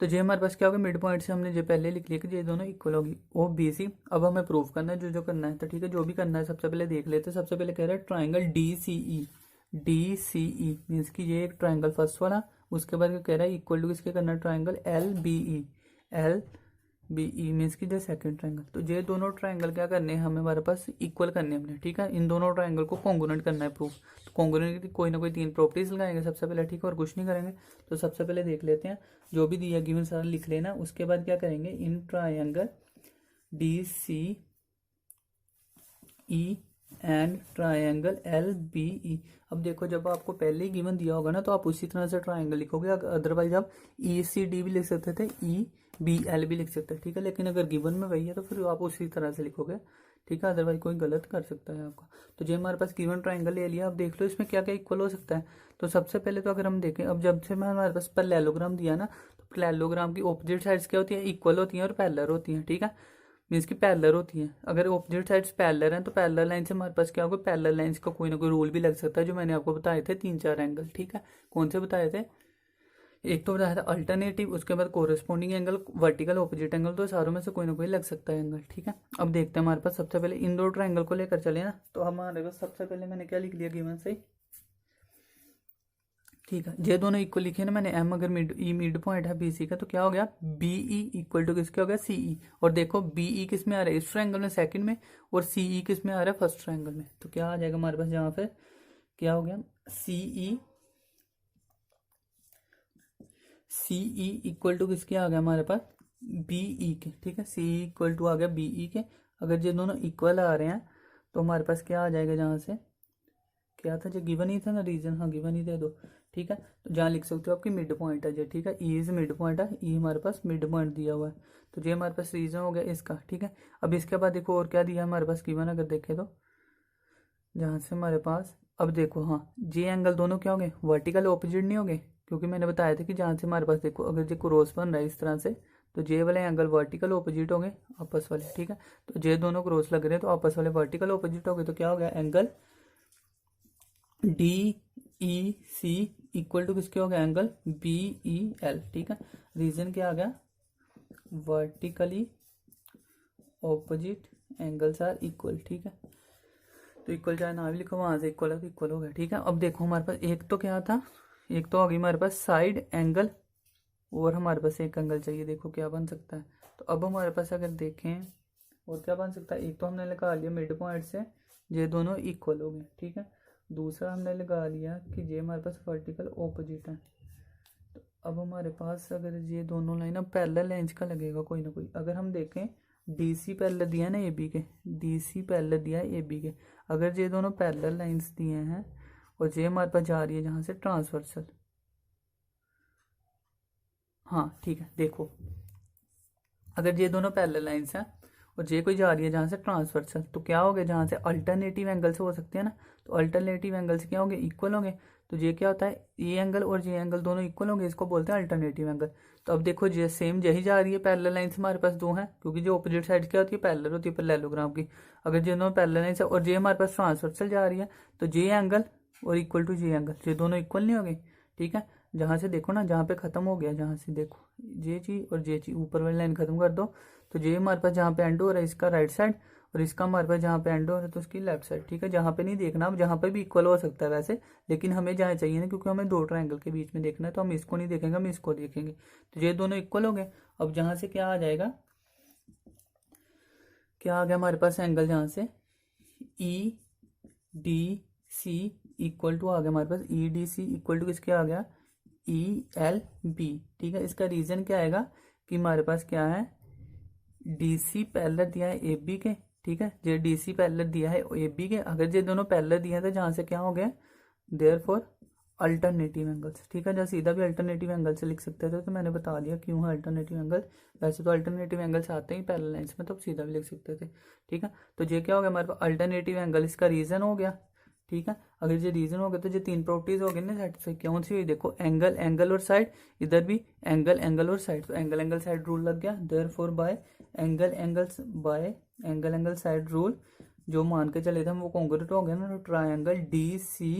तो ये हमारे पास क्या होगा, मिड पॉइंट से हमने जो पहले लिख लिया कि ये दोनों इक्वल होगी, ओ बी सी। अब हमें प्रूव करना है जो जो करना है, तो ठीक है, जो भी करना है सबसे पहले देख लेते हैं। सबसे पहले कह रहा है ट्राइंगल डी सी ई, डी सी ई मीन्स कि ये एक ट्राइंगल फर्स्ट वाला। उसके बाद क्या कह रहा है, इक्वल टू किसके करना है, triangle L B E, L B E means की जो सेकंड ट्राइंगल। तो ये दोनों ट्राइंगल क्या करने हैं हमें, हमारे पास इक्वल करने हैं हमने, ठीक है। इन दोनों ट्राइंगल को कॉन्ग्रुएंट करना है प्रूफ। तो कॉन्ग्रुएंट की कोई ना कोई 3 प्रॉपर्टीज लगाएंगे सबसे पहले, ठीक है, और कुछ नहीं करेंगे। तो सबसे पहले देख लेते हैं, जो भी दिया गिवन सारा लिख लेना। उसके बाद क्या करेंगे, in triangle D C E and triangle L B E. अब देखो, जब आपको पहले ही गिवन दिया होगा ना, तो आप उसी तरह से ट्राइंगल लिखोगे। अदरवाइज आप ई सी डी भी लिख सकते थे, ई बी एल भी लिख सकते हैं, ठीक है। लेकिन अगर गिवन में वही है तो फिर आप उसी तरह से लिखोगे, ठीक है। अदरवाइज कोई गलत कर सकता है आपका। तो जो हमारे पास गिवन ट्राइंगल ले लिया, अब देख लो इसमें क्या क्या इक्वल हो सकता है। तो सबसे पहले तो अगर हम देखें, अब जब से हमारे पास पैरेललोग्राम दिया ना, तो पैरेललोग्राम की ऑपोजिट साइड्स क्या होती है, इक्वल होती हैं और पैरेलल होती हैं, ठीक है। मीन्स की पैरेलल होती हैं। अगर ऑपोजिट साइड्स पैरेलल हैं तो पैरेलल लाइन से हमारे पास क्या होगा, पैरेलल लाइंस का कोई ना कोई रूल भी लग सकता है, जो मैंने आपको बताए थे 3-4 एंगल, ठीक है। कौन से बताए थे, एक तो बताया था अल्टरनेटिव, उसके बाद corresponding angle, vertical opposite angle. तो सारों में से कोई ना कोई लग सकता है एंगल, ठीक है। अब देखते हैं हमारे पास सबसे पहले इन दो ट्राइंगल को लेकर चले ना। तो हमारे पास सबसे पहले मैंने क्या लिख लिया गिवन से, ठीक है। ये दोनों इक्वल लिखे ना मैंने, एम अगर मिड पॉइंट है बी सी का, तो क्या हो गया, बी ई इक्वल टू किसके हो गया, सी ई। और देखो बी ई किस में आ रहा है, इस ट्रायंगल में सेकंड में, और सी ई किस में आ रहा है, फर्स्ट ट्रायंगल में। तो क्या आ जाएगा हमारे पास यहाँ पे, क्या हो गया, सी ई इक्वल टू किसके आ गया हमारे पास, बी ई के, ठीक है। सी ई इक्वल टू आ गया बी ई के। अगर ये दोनों इक्वल आ रहे हैं तो हमारे पास क्या आ जाएगा, जहाँ से क्या था, जो गिवन ही था ना रीजन, हाँ गिवन ही दे दो, ठीक है। तो जहाँ लिख सकते हो आपकी मिड पॉइंट है, जो ठीक है, ई इज मिड पॉइंट है, ई हमारे पास मिड पॉइंट दिया हुआ है। तो ये हमारे पास रीजन हो गया इसका, ठीक है। अब इसके बाद देखो और क्या दिया हमारे पास गिवन, अगर देखें तो जहाँ से हमारे पास, अब देखो हाँ, जे एंगल दोनों क्या हो गए, वर्टिकल ऑपोजिट नहीं हो गए, क्योंकि मैंने बताया था कि जहाँ से हमारे पास देखो अगर जे क्रॉस बन रहा है इस तरह से, तो जे वाले एंगल वर्टिकल ऑपोजिट हो गए आपस वाले, ठीक है। तो जे दोनों क्रॉस लग रहे हैं तो आपस वाले वर्टिकल ऑपोजिट हो गए। तो क्या हो गया, angle D E C equal to किसके हो गया, एंगल बी ई एल, ठीक है। रीजन क्या आ गया, vertically opposite angles are equal, ठीक है। तो इक्वल चाहे ना भी लिखो, वहां से इक्वल है तो इक्वल हो गया, ठीक है। अब देखो हमारे पास एक तो क्या था, एक तो आ गई हमारे पास साइड एंगल, और हमारे पास एक एंगल चाहिए, देखो क्या बन सकता है। तो अब हमारे पास अगर देखें और क्या बन सकता है, एक तो हमने लगा लिया मिड पॉइंट से ये दोनों इक्वल हो गए, ठीक है। दूसरा हमने लगा लिया कि ये हमारे पास वर्टिकल ऑपोजिट है। तो अब हमारे पास अगर ये दोनों लाइन, अब पैरेलल लाइंस का लगेगा कोई ना कोई। अगर हम देखें डी सी पैरेलल दिया है ना ए बी के, डी सी पैरेलल दिया है ए बी के। अगर ये दोनों पैरेलल लाइंस दिए हैं और ये हमारे पास जा रही है जहाँ से ट्रांसवर्सल, हाँ ठीक है, देखो अगर ये दोनों पैरेलल लाइंस हैं और ये कोई जा रही है जहाँ से ट्रांसवर्सल, तो क्या हो गया, जहाँ से अल्टरनेटिव एंगल से हो सकते हैं ना, तो अल्टरनेटिव एंगल से क्या होंगे, इक्वल होंगे। तो ये क्या होता है, ये एंगल और ये एंगल दोनों इक्वल होंगे, इसको बोलते हैं अल्टरनेटिव एंगल। तो अब देखो ये सेम यही जा रही है, पैरेलल लाइंस हमारे पास दो हैं, क्योंकि जो ऑपोजिट साइड क्या होती है, पैरेलल होती है पैरेललोग्राम की। अगर ये दोनों पैरेलल लाइंस है और ये हमारे पास ट्रांसवर्सल जा रही है, तो ये एंगल और इक्वल टू ये एंगल, ये दोनों इक्वल नहीं होंगे, ठीक है। जहाँ से देखो ना, जहाँ पे खत्म हो गया, जहाँ से देखो ये चीज और ये चीज, ऊपर वाली लाइन खत्म कर दो, तो ये हमारे पास जहाँ पे एंड हो रहा है इसका राइट साइड, और इसका हमारे पास जहाँ पे एंड हो रहा है तो उसकी लेफ्ट साइड, ठीक है। जहाँ पे नहीं देखना, अब जहाँ पे भी इक्वल हो सकता है वैसे, लेकिन हमें जहाँ चाहिए ना, क्योंकि हमें दो ट्रायंगल के बीच में देखना है, तो हम इसको नहीं देखेंगे, हम इसको देखेंगे। तो ये दोनों इक्वल हो गए। अब जहाँ से क्या आ जाएगा, क्या आ गया हमारे पास एंगल, जहाँ से E D C equal to आ गया हमारे पास E D C equal to किसके आ गया ई एल बी। ठीक है, इसका रीजन क्या आएगा कि हमारे पास क्या है डी सी पैरेलल दिया है ए बी के। ठीक है, जो डी सी पैरेलल दिया है ए बी के, अगर ये दोनों पैरेलल दिया था जहाँ से क्या हो गया देयर फॉर अल्टरनेटिव एंगल्स। ठीक है, जहाँ सीधा भी अल्टरनेटिव एंगल से लिख सकते थे, तो मैंने बता दिया क्यों है अल्टरनेटिव एंगल। वैसे तो अल्टरनेटिव एंगल्स आते ही पैरेलल लाइंस में, तो आप सीधा भी लिख सकते थे। ठीक है, तो ये क्या हो गया हमारे पास अल्टरनेटिव एंगल, इसका रीजन हो गया। ठीक है, अगर ये रीजन हो गया तो ये तीन प्रॉपर्टीज हो गई ना सेटिस्फाई, कौन सी हुई देखो एंगल एंगल और साइड, इधर भी एंगल एंगल और साइड, तो एंगल एंगल साइड रूल लग गया। Therefore by angle angle side rule जो मान के चले थे हम वो कॉन्ग्रुएंट हो गया ना, तो ट्राइंगल डी सी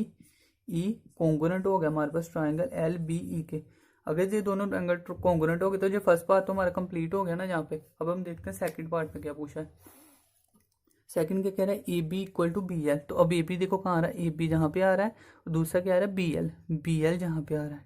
ई कॉन्ग्रुएंट हो गया हमारे पास ट्राइंगल एल बी ई के। अगर ये दोनों एंगल कॉन्ग्रुएंट हो गए तो ये फर्स्ट पार्ट तो हमारा कंप्लीट हो गया ना यहाँ पे। अब हम देखते हैं सेकंड पार्ट में क्या पूछा है। सेकंड क्या कह रहा है A B equal to B L. तो अब ए बी देखो कहाँ आ रहा है, ए बी जहाँ पे आ रहा है, और दूसरा क्या आ रहा है बी एल जहाँ पे आ रहा है।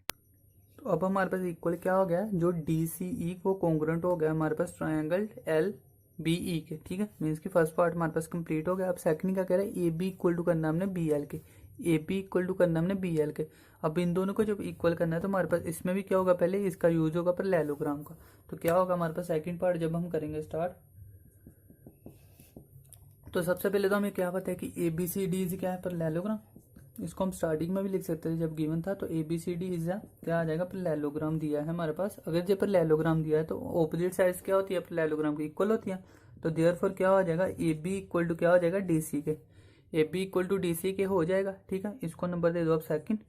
तो अब हमारे पास इक्वल क्या हो गया, जो डी सी ई को कॉन्ग्रुएंट हो गया हमारे पास ट्राइंगल एल बी ई के। ठीक है, मीन्स की फर्स्ट पार्ट हमारे पास कंप्लीट हो गया। अब सेकंड क्या कह रहा है ए बी इक्वल टू करना हमने बी एल के, ए बी इक्वल टू करना हमने बी एल के। अब इन दोनों को जब इक्वल करना है तो हमारे पास इसमें भी क्या होगा, पहले इसका यूज होगा पैरेललोग्राम का। तो क्या होगा हमारे पास सेकंड पार्ट जब हम करेंगे स्टार्ट, तो सबसे पहले तो हमें क्या पता है कि A B C D is क्या है पैरेललोग्राम। इसको हम स्टार्टिंग में भी लिख सकते थे जब गिवन था, तो A B C D is क्या आ जाएगा पैरेललोग्राम दिया है हमारे पास। अगर जो पैरेललोग्राम दिया है तो ऑपोजिट साइड्स क्या होती है पैरेललोग्राम की इक्वल होती है। तो देयरफॉर क्या हो जाएगा ए बी इक्वल टू क्या हो जाएगा डी सी के, A B equal to D C के हो जाएगा। ठीक है, इसको नंबर दे दो आप सेकंड।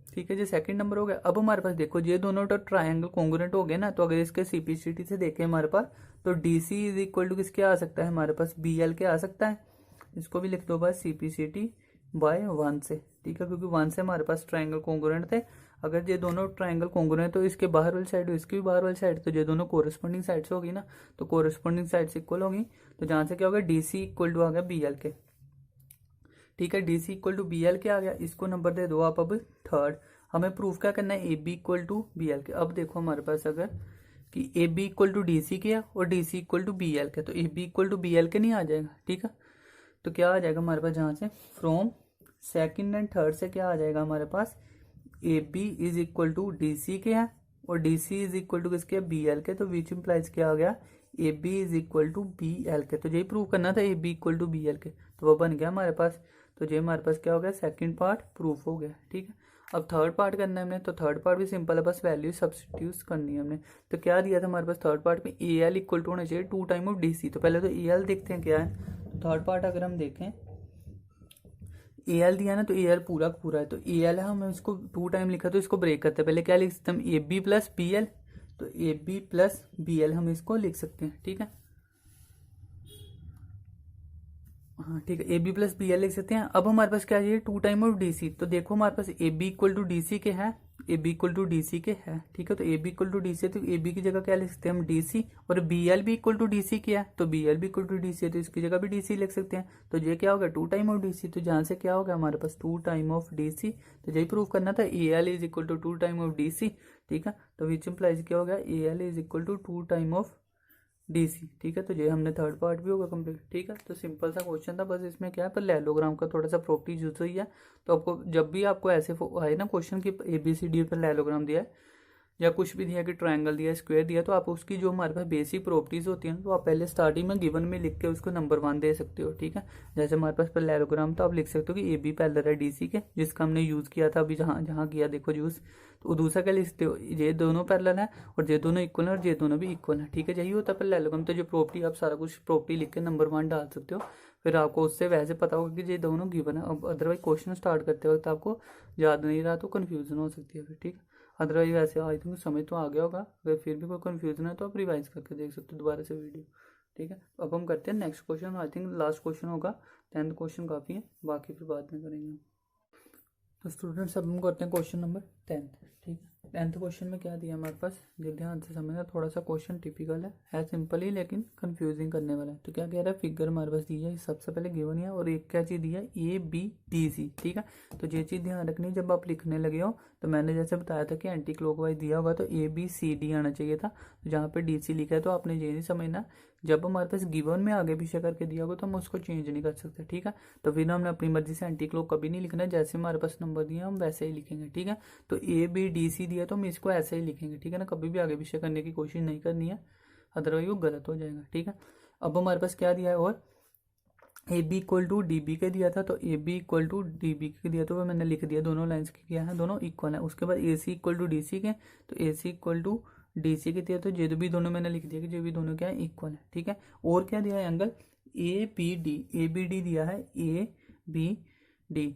ठीक है, जो सेकंड नंबर हो गया। अब हमारे पास देखो ये दोनों तो ट्राइंगल कॉन्ग्रुएंट हो गए ना, तो अगर इसके सीपीसीटी से देखें हमारे पास, तो D C is equal to किसके आ सकता है हमारे पास बी एल के आ सकता है। इसको भी लिख दो बस सीपीसीटी बाय 1 से। ठीक है, क्योंकि 1 से हमारे पास ट्राइंगल कॉन्ग्रुएंट थे। अगर ये दोनों ट्राइंगल कॉन्ग्रुएंट तो इसके बाहर वाली साइड इसकी भी बाहर वाली साइड, तो ये दोनों कोरस्पॉन्डिंग साइड्स होगी ना, तो कोरस्पॉन्डिंग साइड्स इक्वल होगी। तो जहां से क्या होगा डी सी इक्वल टू आ गया बी एल के। ठीक है, D C equal to B L के आ गया। इसको नंबर दे दो आप अब थर्ड। हमें प्रूफ क्या करना है A B equal to B L के। अब देखो हमारे पास अगर कि A B equal to D C के है और D C equal to B L के, तो A B equal to B L के नहीं आ जाएगा। ठीक है, तो क्या आ जाएगा हमारे पास जहाँ से फ्रॉम सेकंड एंड थर्ड से क्या आ जाएगा हमारे पास A B is equal to D C के है और D C is equal to किसके बी एल के। तो विच इम्प्लाइज क्या आ गया A B is equal to B L के। तो यही प्रूव करना था A B equal to B L के, तो वो बन गया हमारे पास। तो ये हमारे पास क्या हो गया सेकंड पार्ट प्रूफ हो गया। ठीक है, अब थर्ड पार्ट करना है हमने, तो थर्ड पार्ट भी सिंपल है, बस वैल्यू सब्स्टिट्यूट करनी है हमने। तो क्या दिया था हमारे पास थर्ड पार्ट में ए एल इक्वल टू होना चाहिए 2 टाइम ऑफ डी सी। तो पहले तो ए एल देखते हैं क्या है। थर्ड पार्ट अगर हम देखें ए एल दिया ना, तो ए एल पूरा पूरा है, तो ए एल है, हम इसको 2 टाइम लिखा तो इसको ब्रेक करते हैं। पहले क्या लिख सकते हैं हम A B plus B L, तो A B plus B L हम इसको लिख सकते हैं। ठीक है, हाँ ठीक है, A B plus B L लिख सकते हैं। अब हमारे पास क्या चाहिए 2 टाइम ऑफ डी सी। तो देखो हमारे पास A B equal to D C के है, A B equal to D C के है। ठीक है, तो A B equal to D C, तो ए बी की जगह क्या लिख सकते हैं हम डी सी, और बी एल भी इक्वल टू डी सी किया है, तो बी एल भी इक्वल टू डी सी है, तो इसकी जगह भी डी सी लिख सकते हैं। तो ये क्या होगा 2 टाइम ऑफ डी सी। तो जहाँ से क्या होगा हमारे पास 2 टाइम ऑफ डी सी। तो यही प्रूव करना था A L is equal to 2 time of D C. ठीक है, तो विच इम्प्लाइज क्या होगा A L is equal to 2 time of D C. ठीक है, तो ये हमने थर्ड पार्ट भी होगा कंप्लीट। ठीक है, तो सिंपल सा क्वेश्चन था, बस इसमें क्या है पैरेललोग्राम का थोड़ा सा प्रॉपर्टी यूज हुई है। तो आपको जब भी आपको ऐसे आए ना क्वेश्चन की A B C D parallelogram दिया है या कुछ भी दिया कि ट्रायंगल दिया स्क्वायर दिया, तो आप उसकी जो हमारे पास बेसिक प्रॉपर्टीज होती हैं तो आप पहले स्टार्टिंग में गिवन में लिख के उसको नंबर 1 दे सकते हो। ठीक है, जैसे हमारे पास पैरेललोग्राम तो आप लिख सकते हो कि ए बी पैरेलल है डी सी के, जिसका हमने यूज़ किया था अभी जहाँ जहाँ किया देखो यूज़। तो दूसरा क्या लिख सकते हो ये दोनों पैरेलल है और ये दोनों इक्वल है और ये दोनों भी इक्वल है। ठीक है, यही होता है पैरेललोग्राम। तो जो प्रॉपर्टी आप सारा कुछ प्रॉपर्टी लिख के नंबर 1 डाल सकते हो, फिर आपको उससे वैसे पता होगा कि ये दोनों गिवन है। अब अदरवाइज क्वेश्चन स्टार्ट करते वक्त आपको याद नहीं रहा तो कन्फ्यूजन हो सकती है फिर। ठीक है, अदरवाइज वैसे आई थिंक समझ तो आ गया होगा। अगर फिर भी कोई कन्फ्यूजन है तो आप रिवाइज करके देख सकते हो दोबारा से वीडियो। ठीक है, अब हम करते हैं next question. I think last question होगा, 10th क्वेश्चन काफ़ी है, बाकी फिर बाद में करेंगे। तो स्टूडेंट्स अब हम करते हैं क्वेश्चन नंबर 10th। ठीक है, 10th क्वेश्चन में क्या दिया हमारे पास, ये ध्यान से समझना। थोड़ा सा क्वेश्चन टिपिकल है सिंपल ही लेकिन कंफ्यूजिंग करने वाला है। तो क्या कह रहा है फिगर हमारे पास दी है सबसे पहले गिवन है और एक क्या चीज़ दिया है ए बी डी सी। ठीक है, तो ये चीज़ ध्यान रखनी जब आप लिखने लगे हो। तो मैंने जैसे बताया था कि एंटी क्लॉकवाइज दिया होगा तो ए बी सी डी आना चाहिए था। तो जहाँ पे डी सी लिखा है तो आपने ये नहीं समझना जब हमारे पास गिवन में आगे पीछे करके दिया होगा तो हम उसको चेंज नहीं कर सकते, ठीक है। तो फिर हमने अपनी मर्जी से एंटी क्लॉक कभी नहीं लिखना है, जैसे हमारे पास नंबर दिए हम वैसे ही लिखेंगे, ठीक है। तो ABDC दिया तो हम इसको ऐसे ही लिखेंगे, ठीक है ना, कभी भी आगे पीछे करने की कोशिश नहीं करनी है, अदरवाइज वो गलत हो जाएगा, ठीक है। अब हमारे पास क्या दिया है, और AB इक्वल टू DB के दिया था, तो AB इक्वल टू DB के दिया तो वो मैंने लिख दिया, दोनों लाइन्स के क्या है, दोनों इक्वल है। उसके बाद AC इक्वल टू DC के, तो AC इक्वल टू DC के दिया, तो ये भी दोनों मैंने लिख दिया कि जो भी दोनों क्या है, इक्वल है, ठीक है। और क्या दिया है, एंगल ABD दिया है, ABD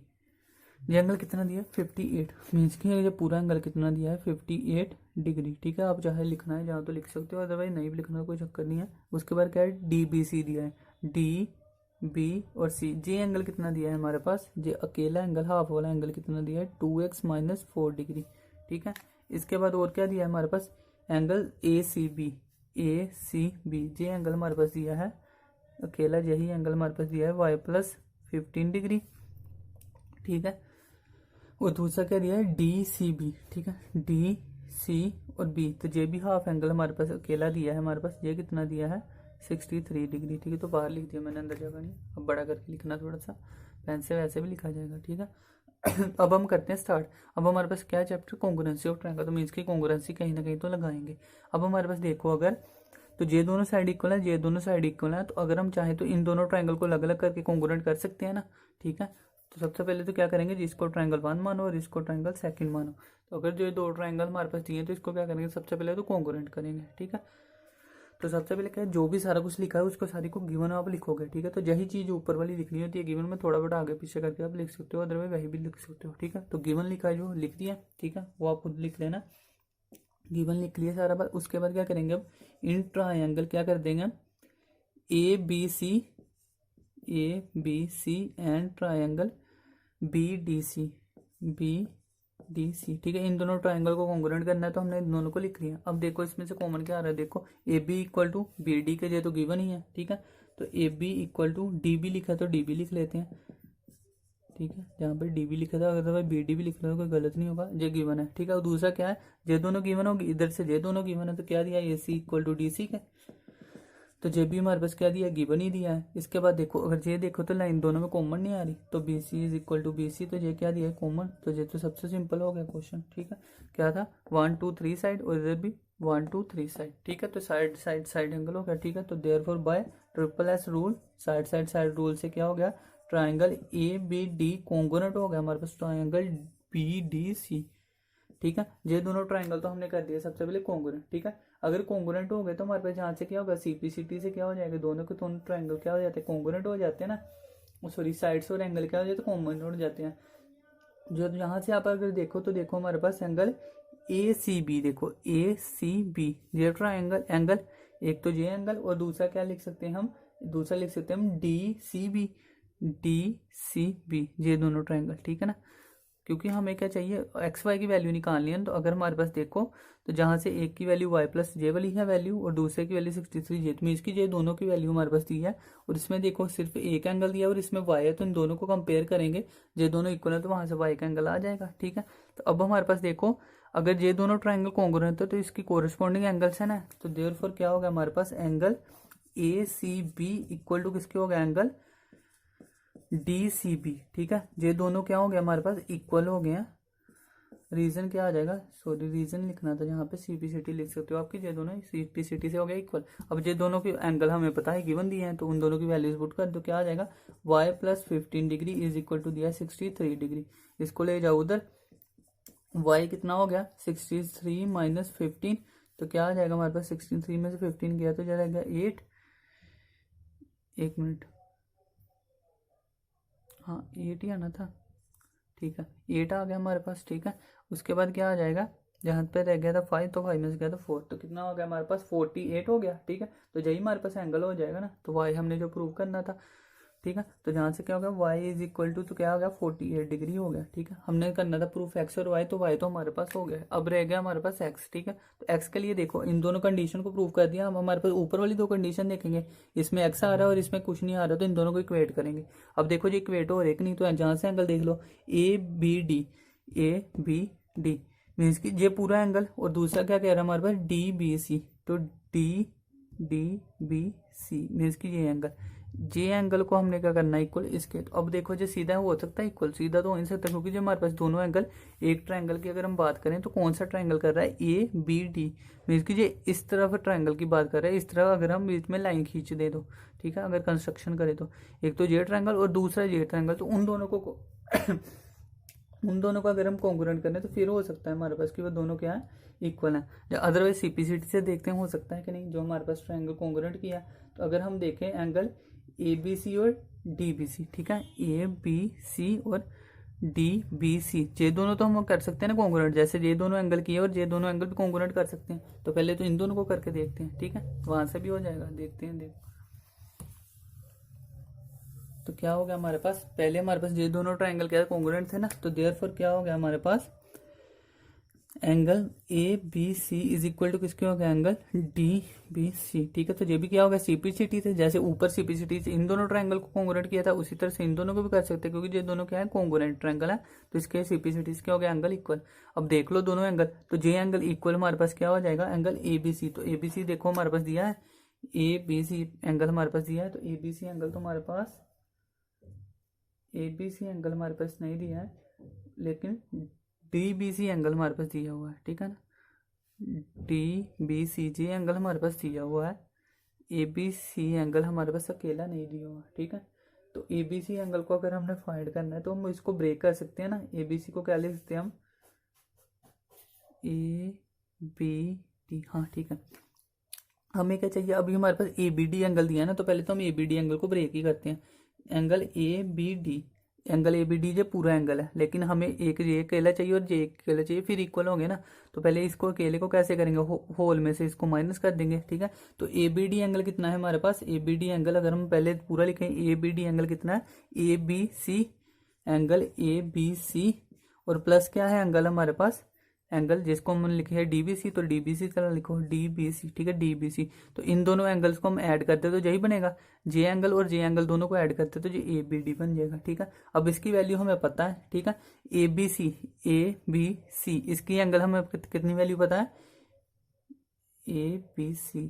ये एंगल कितना दिया है, 58, मीन्स कि ये पूरा एंगल कितना दिया है, 58 डिग्री, ठीक है। आप चाहे लिखना है जहाँ तो लिख सकते हो, अदरवाइज नहीं भी लिखना कोई चक्कर नहीं है। उसके बाद क्या है, DBC दिया है, DB और C, जे एंगल कितना दिया है हमारे पास, जे अकेला एंगल हाफ वाला एंगल कितना दिया है, 2x माइनस 4 डिग्री, ठीक है। इसके बाद और क्या दिया है हमारे पास, एंगल ACB जे एंगल हमारे पास दिया है अकेला, यही एंगल हमारे पास दिया है y प्लस 15 डिग्री, ठीक है। और दूसरा क्या दिया है, DCB, ठीक है, DC और B, तो ये भी हाफ एंगल हमारे पास अकेला दिया है हमारे पास, ये कितना दिया है, 63 डिग्री, ठीक है। तो बाहर लिख दिया मैंने, अंदर जगह नहीं, अब बड़ा करके लिखना थोड़ा सा, पेन से वैसे भी लिखा जाएगा, ठीक है। अब हम करते हैं स्टार्ट। अब हमारे पास क्या चैप्टर, कॉन्ग्रुएंसी ऑफ ट्रायंगल, तो मीन्स की कॉन्ग्रुएंसी कहीं ना कहीं तो लगाएंगे। अब हमारे पास देखो, अगर तो ये दोनों साइड इक्वल है, ये दोनों साइड इक्वल है, तो अगर हम चाहें तो इन दोनों ट्रायंगल को अलग अलग करके कॉन्ग्रुएंट कर सकते हैं ना, ठीक है। तो सबसे पहले तो क्या करेंगे, जिसको ट्रायंगल 1 मानो और इसको ट्रायंगल 2 मानो, तो अगर जो दो ट्रायंगल हमारे पास दिए तो इसको क्या करेंगे, सबसे पहले तो कॉन्ग्रुएंट करेंगे, ठीक है। तो सबसे पहले क्या है, जो भी सारा कुछ लिखा है उसको सारी को गिवन आप लिखोगे, ठीक है। तो यही चीज़ ऊपर वाली लिखनी होती है, गिवन में थोड़ा बड़ा आगे पीछे करके आप लिख सकते हो, अदरवाइज वही भी लिख सकते हो, ठीक है। तो गिवन लिखा है, जो लिख दिया, ठीक है, वो आप खुद लिख लेना, गिवन लिख लिया सारा बात। उसके बाद क्या करेंगे, अब इन ट्रायंगल क्या कर देंगे, ABC एंड ट्रायंगल BDC, ठीक है। इन दोनों ट्रायंगल को कॉन्ग्रुएंट करना है, तो हमने इन दोनों को लिख लिया। अब देखो इसमें से कॉमन क्या आ रहा है, देखो AB इक्वल टू BD के, ये तो गिवन ही है, ठीक है। तो AB इक्वल टू DB लिखा तो DB लिख लेते हैं, ठीक है। जहाँ पर DB लिखा था, अगर भाई BD भी लिख लो कोई गलत नहीं होगा, ये गिवन है, ठीक है। और दूसरा क्या है, ये दोनों गिवन होगी, इधर से ये दोनों गिवन है, तो क्या दिया, AC इक्वल टू DC के, तो जे भी हमारे पास क्या दिया, गिवन ही दिया है। इसके बाद देखो, अगर ये देखो तो लाइन दोनों में कॉमन नहीं आ रही, तो BC is equal to BC, तो ये क्या दिया है, कॉमन, तो ये तो सबसे सिंपल हो गया क्वेश्चन, ठीक है। क्या था, 1 2 3 साइड, और इधर भी 1 2 3 साइड, ठीक है। तो साइड एंगल हो गया, ठीक है। तो therefore by SSS rule, side rule से क्या हो गया, ट्राइंगल ABD कॉन्ग्रुएंट हो गया हमारे पास ट्राइंगल BDC, ठीक है। ये दोनों ट्राइंगल तो हमने कर दिया सबसे पहले कॉन्ग्रुएंट, ठीक है। अगर कॉन्ग्रुएंट हो गए तो हमारे पास यहाँ से क्या होगा, CPCT से क्या हो जाएगा, दोनों के दोनों ट्राइंगल क्या हो जाते हैं, कॉन्ग्रुएंट हो जाते हैं ना, सॉरी साइड्स और एंगल क्या हो जाते हैं, कॉमन हो जाते हैं। जो यहाँ से आप अगर देखो तो देखो हमारे पास एंगल ACB, देखो ACB, ये ट्राइंगल एंगल, एक तो ये एंगल, और दूसरा क्या लिख सकते हैं हम, दूसरा लिख सकते हैं हम DCB, ये दोनों ट्राइंगल, ठीक है ना। क्योंकि हमें क्या चाहिए, एक्स वाई की वैल्यू निकालनी है, तो अगर हमारे पास देखो तो जहाँ से एक की वैल्यू y प्लस जे वाली है वैल्यू, और दूसरे की वैल्यू 63 जे, तो इसकी ये दोनों की वैल्यू हमारे पास दी है, और इसमें देखो सिर्फ एक एंगल दिया और इसमें y है, तो इन दोनों को कंपेयर करेंगे, ये दोनों इक्वल है तो वहाँ से y का एंगल आ जाएगा, ठीक है। तो अब हमारे पास देखो, अगर ये दोनों ट्राइंगल कॉन्ग्रुएंट है तो इसकी कोरिस्पॉन्डिंग एंगल्स है ना, तो देयरफॉर क्या होगा हमारे पास, एंगल ACB इक्वल टू किसके हो गया, एंगल DCB, ठीक है। ये दोनों क्या हो गया हमारे पास, इक्वल हो गए। रीजन क्या आ जाएगा, सॉरी रीजन लिखना था, यहाँ पे CPCT लिख सकते हो आपकी, ये दोनों CPCT से हो गया इक्वल। अब ये दोनों के एंगल हमें पता है गिवन दिए हैं, तो उन दोनों की वैल्यूज पुट कर दो, क्या आ जाएगा, y plus 15 degree is equal to दिया 63 डिग्री, इसको ले जाओ उधर, y कितना हो गया 63 माइनस 15, तो क्या आ जाएगा हमारे पास, 63 में से 15 गया तो जाएगा 8, एक मिनट, हाँ 8 ही आना था, ठीक है, 8 आ गया हमारे पास, ठीक है। उसके बाद क्या आ जाएगा, जहाँ पे रह गया था 5, तो 5 में से गया था 4, तो कितना हो गया हमारे पास, 48 हो गया, ठीक है। तो यही हमारे पास एंगल हो जाएगा ना, तो y हमने जो प्रूव करना था, ठीक है। तो जहाँ से क्या हो गया, y इज इक्वल टू, तो क्या हो गया 48 डिग्री हो गया, ठीक है। हमने करना था प्रूफ x और y, तो y तो हमारे पास हो गया, अब रह गया हमारे पास x, ठीक है। तो x के लिए देखो, इन दोनों कंडीशन को प्रूव कर दिया, हम हमारे पास ऊपर वाली दो कंडीशन देखेंगे, इसमें x आ रहा है और इसमें कुछ नहीं आ रहा, तो इन दोनों को इक्वेट करेंगे। अब देखो जी इक्वेट हो एक नहीं, तो जहाँ से एंगल देख लो ABD मीन्स कि ये पूरा एंगल, और दूसरा क्या कह रहा है हमारे पास DBC, तो DBC मीन्स कि ये एंगल, जे एंगल को हमने क्या करना है इक्वल इसके। तो अब देखो जो सीधा हो सकता है इक्वल, सीधा तो हो नहीं सकता क्योंकि जो हमारे पास दोनों एंगल, एक ट्रायंगल की अगर हम बात करें तो कौन सा ट्रायंगल कर रहा है, ABD मीन्स कि ये इस तरफ ट्रायंगल की बात कर रहा है, इस तरफ अगर हम बीच में लाइन खींच दे तो ठीक है, अगर कंस्ट्रक्शन करें तो एक तो ये ट्रायंगल और दूसरा ये ट्रायंगल, तो उन दोनों को उन दोनों को अगर हम कॉन्ग्रुएंट करें तो फिर हो सकता है हमारे पास कि वो दोनों क्या है, इक्वल है। अदरवाइज सीपीसीटी से देखते हैं हो सकता है कि नहीं, जो हमारे पास ट्रायंगल कॉन्ग्रुएंट किया। तो अगर हम देखें एंगल ABC और DBC, ठीक है, ABC और DBC, ये दोनों तो हम कर सकते हैं ना कॉन्ग्रुएंट, जैसे ये दोनों एंगल किए और ये दोनों एंगल भी कॉन्ग्रुएंट कर सकते हैं। तो पहले तो इन दोनों को करके देखते हैं, ठीक है, वहां से भी हो जाएगा, देखते हैं तो क्या हो गया हमारे पास, पहले हमारे पास ये दोनों ट्रायंगल क्या कॉन्ग्रुएंट थे ना, तो देयरफॉर क्या हो गया हमारे पास, angle ABC is equal to किसके हो गया, एंगल DBC, ठीक है। तो ये भी क्या हो गया, सीपीसीटी थे, जैसे ऊपर सीपीसीटी से इन दोनों ट्रायंगल को कॉन्ग्रुएंट किया था उसी तरह से इन दोनों को भी कर सकते हैं, क्योंकि ये दोनों क्या है, कॉन्ग्रुएंट ट्रायंगल है, तो इसके सीपीसीटी क्या हो गया, एंगल इक्वल। अब देख लो दोनों एंगल, तो जे एंगल इक्वल हमारे पास क्या हो जाएगा, एंगल ABC। तो ABC देखो हमारे पास दिया है, ABC एंगल हमारे पास दिया है, तो ABC एंगल तो हमारे पास, ABC एंगल हमारे पास नहीं दिया है, लेकिन DBC एंगल हमारे पास दिया हुआ है, ठीक है ना, DBC जी एंगल हमारे पास दिया हुआ है, ABC एंगल हमारे पास अकेला नहीं दिया हुआ, ठीक है। तो ABC एंगल को अगर हमने फाइंड करना है तो हम इसको ब्रेक कर सकते हैं ना, ABC को क्या लिख सकते हैं हम, ABD, हाँ ठीक है। हमें क्या चाहिए, अभी हमारे पास ABD एंगल दिया है ना, तो पहले तो हम ABD एंगल को ब्रेक ही करते हैं, एंगल ABD, एंगल ABD जो पूरा एंगल है, लेकिन हमें एक ये अकेला चाहिए और ये अकेला चाहिए, फिर इक्वल होंगे ना। तो पहले इसको अकेले को कैसे करेंगे, होल में से इसको माइनस कर देंगे, ठीक है। तो ABD एंगल कितना है हमारे पास, ABD एंगल अगर हम पहले पूरा लिखें, ABD एंगल कितना है, ABC एंगल ABC, और प्लस क्या है एंगल हमारे पास, एंगल जिसको हम लिखे है DBC, तो DBC तरह लिखो DBC, ठीक है, DBC। तो इन दोनों एंगल्स को हम ऐड करते तो यही बनेगा, जे एंगल और जे एंगल दोनों को ऐड करते तो ये ABD बन जाएगा, ठीक है। अब इसकी वैल्यू हमें पता है, ठीक है, ABC इसकी एंगल हमें कितनी वैल्यू पता है, ABC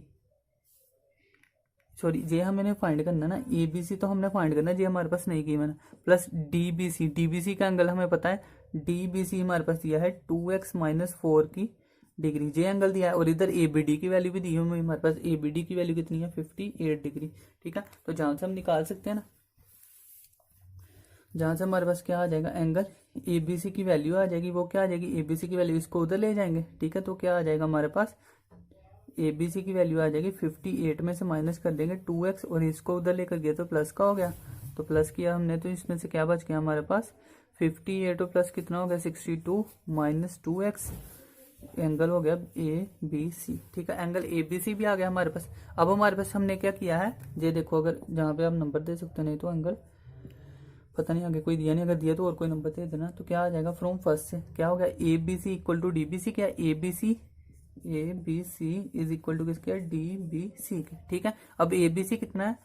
सॉरी जे हमें फाइंड करना ना, ABC तो हमने फाइंड करना, जे हमारे पास नहीं की मैंने, प्लस DBC का एंगल हमें पता है, DBC हमारे पास दिया है 2x-4 की डिग्री, जे एंगल दिया है, और इधर ABD की वैल्यू भी दी है हमारे पास, ABD की वैल्यू कितनी है, 58 डिग्री, ठीक है। तो जहां से हम निकाल सकते हैं ना, जहां से हमारे पास क्या आ जाएगा, एंगल ABC की वैल्यू आ जाएगी, वो क्या आ जाएगी, ABC की वैल्यू इसको उधर ले जाएंगे, ठीक है। तो क्या आ जाएगा हमारे पास, ABC की वैल्यू आ जाएगी 58 में से माइनस कर देंगे 2x, और इसको उधर लेकर गया तो प्लस का हो गया, तो प्लस किया हमने, तो इसमें से क्या बच गया हमारे पास, 58 और प्लस कितना हो गया, 62 माइनस 2x, एंगल हो गया ABC, ठीक है। एंगल ABC भी आ गया हमारे पास। अब हमारे पास हमने क्या किया है, ये देखो, अगर जहाँ पे आप नंबर दे सकते नहीं तो एंगल पता नहीं आगे कोई दिया नहीं, अगर दिया तो और कोई नंबर दे देना। तो क्या आ जाएगा, फ्रॉम फर्स्ट से क्या हो गया, ABC इक्वल टू DBC, क्या ABC इज इक्वल टू किसके, DBC के, ठीक है। अब ABC कितना है,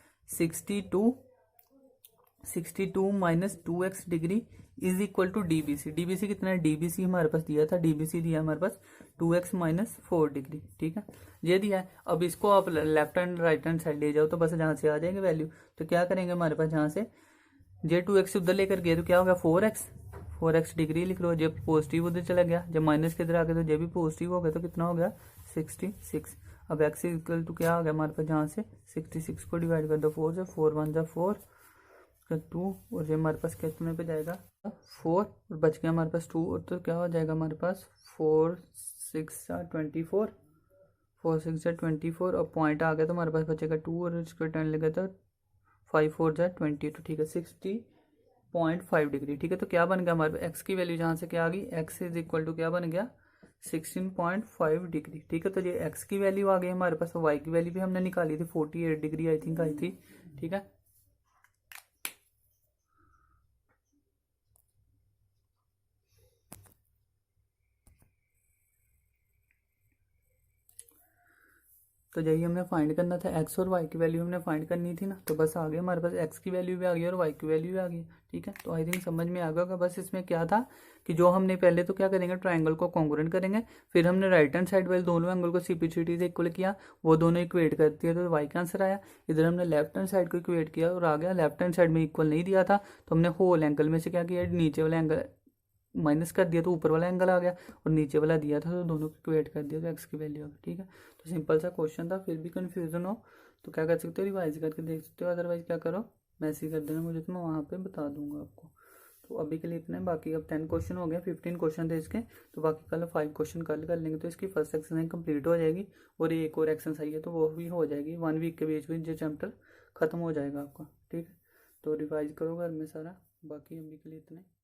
62 minus 2x degree is equal to DBC कितना है, DBC हमारे पास दिया था, DBC दिया हमारे पास 2x माइनस 4 डिग्री, ठीक है, ये दिया है। अब इसको आप left hand right hand side ले जाओ तो बस जहां से आ जाएंगे वैल्यू। तो क्या करेंगे हमारे पास, जहां से जे 2x उधर लेकर गए तो क्या होगा, 4x डिग्री लिख लो, जब पॉजिटिव उधर चला गया, जब माइनस के इधर आ गया तो जब भी पॉजिटिव हो गया तो कितना हो गया, 66। अब x इक्वल टू क्या हो गया हमारे पास, जहाँ से 66 को डिवाइड कर दो 4 से, 4 1 जा 4 2, और ये हमारे पास कितने पे जाएगा 4, और बच गया हमारे पास 2, और तो क्या हो जाएगा हमारे पास 4 6 24, 4 6 24, और पॉइंट आ गया तो हमारे पास बचेगा 2, और इसको 10 लगा तो 5 4 जा 20, तो ठीक है 60.5 डिग्री, ठीक है। तो क्या बन गया हमारे पास, एक्स की वैल्यू जहाँ से क्या आ गई, एक्स इज इक्वल टू क्या बन गया, 16.5 डिग्री, ठीक है। तो ये एक्स की वैल्यू आ गई हमारे पास, वाई की वैल्यू भी हमने निकाली थी, 48 डिग्री आई थिंक आई थी, ठीक है। तो यही हमने फाइंड करना था, एक्स और वाई की वैल्यू हमने फाइंड करनी थी ना। तो बस आ गया हमारे पास, एक्स की वैल्यू भी आ गई और वाई की वैल्यू भी आ गई। ठीक है, तो आई थिंक समझ में आ गया होगा। बस इसमें क्या था कि जो हमने पहले तो क्या करेंगे, ट्राइंगल को कॉन्ग्रुएंट करेंगे, फिर हमने राइट हैंड साइड वाले दोनों एंगल को सीपीसीटी से इक्वल किया, वो दोनों इक्वेट कर दिया तो वाई का आंसर आया। इधर हमने लेफ्ट हैंड साइड को इक्वेट किया और आ गया। लेफ्ट हैंड साइड में इक्वल नहीं दिया था तो हमने होल एंगल में से क्या किया, नीचे वाला एंगल माइनस कर दिया तो ऊपर वाला एंगल आ गया, और नीचे वाला दिया था तो दोनों को इक्वेट कर दिया तो एक्स की वैल्यू आ गई। ठीक है, तो सिंपल सा क्वेश्चन था। फिर भी कंफ्यूजन हो तो क्या कर सकते हो, रिवाइज करके देख सकते हो, अदरवाइज क्या करो, मैसेज कर देना मुझे तो मैं वहाँ पे बता दूंगा आपको। तो अभी के लिए इतना है, बाकी अब 10 क्वेश्चन हो गए, 15 क्वेश्चन थे इसके, तो बाकी कल 5 क्वेश्चन कल कर लेंगे तो इसकी फर्स्ट एक्सरसाइज कंप्लीट हो जाएगी। और एक और एक्सरसाइज है तो वो भी हो जाएगी 1 वीक के बीच में, जो चैप्टर खत्म हो जाएगा आपका। ठीक है, तो रिवाइज करो घर में सारा। बाकी अभी के लिए इतना है।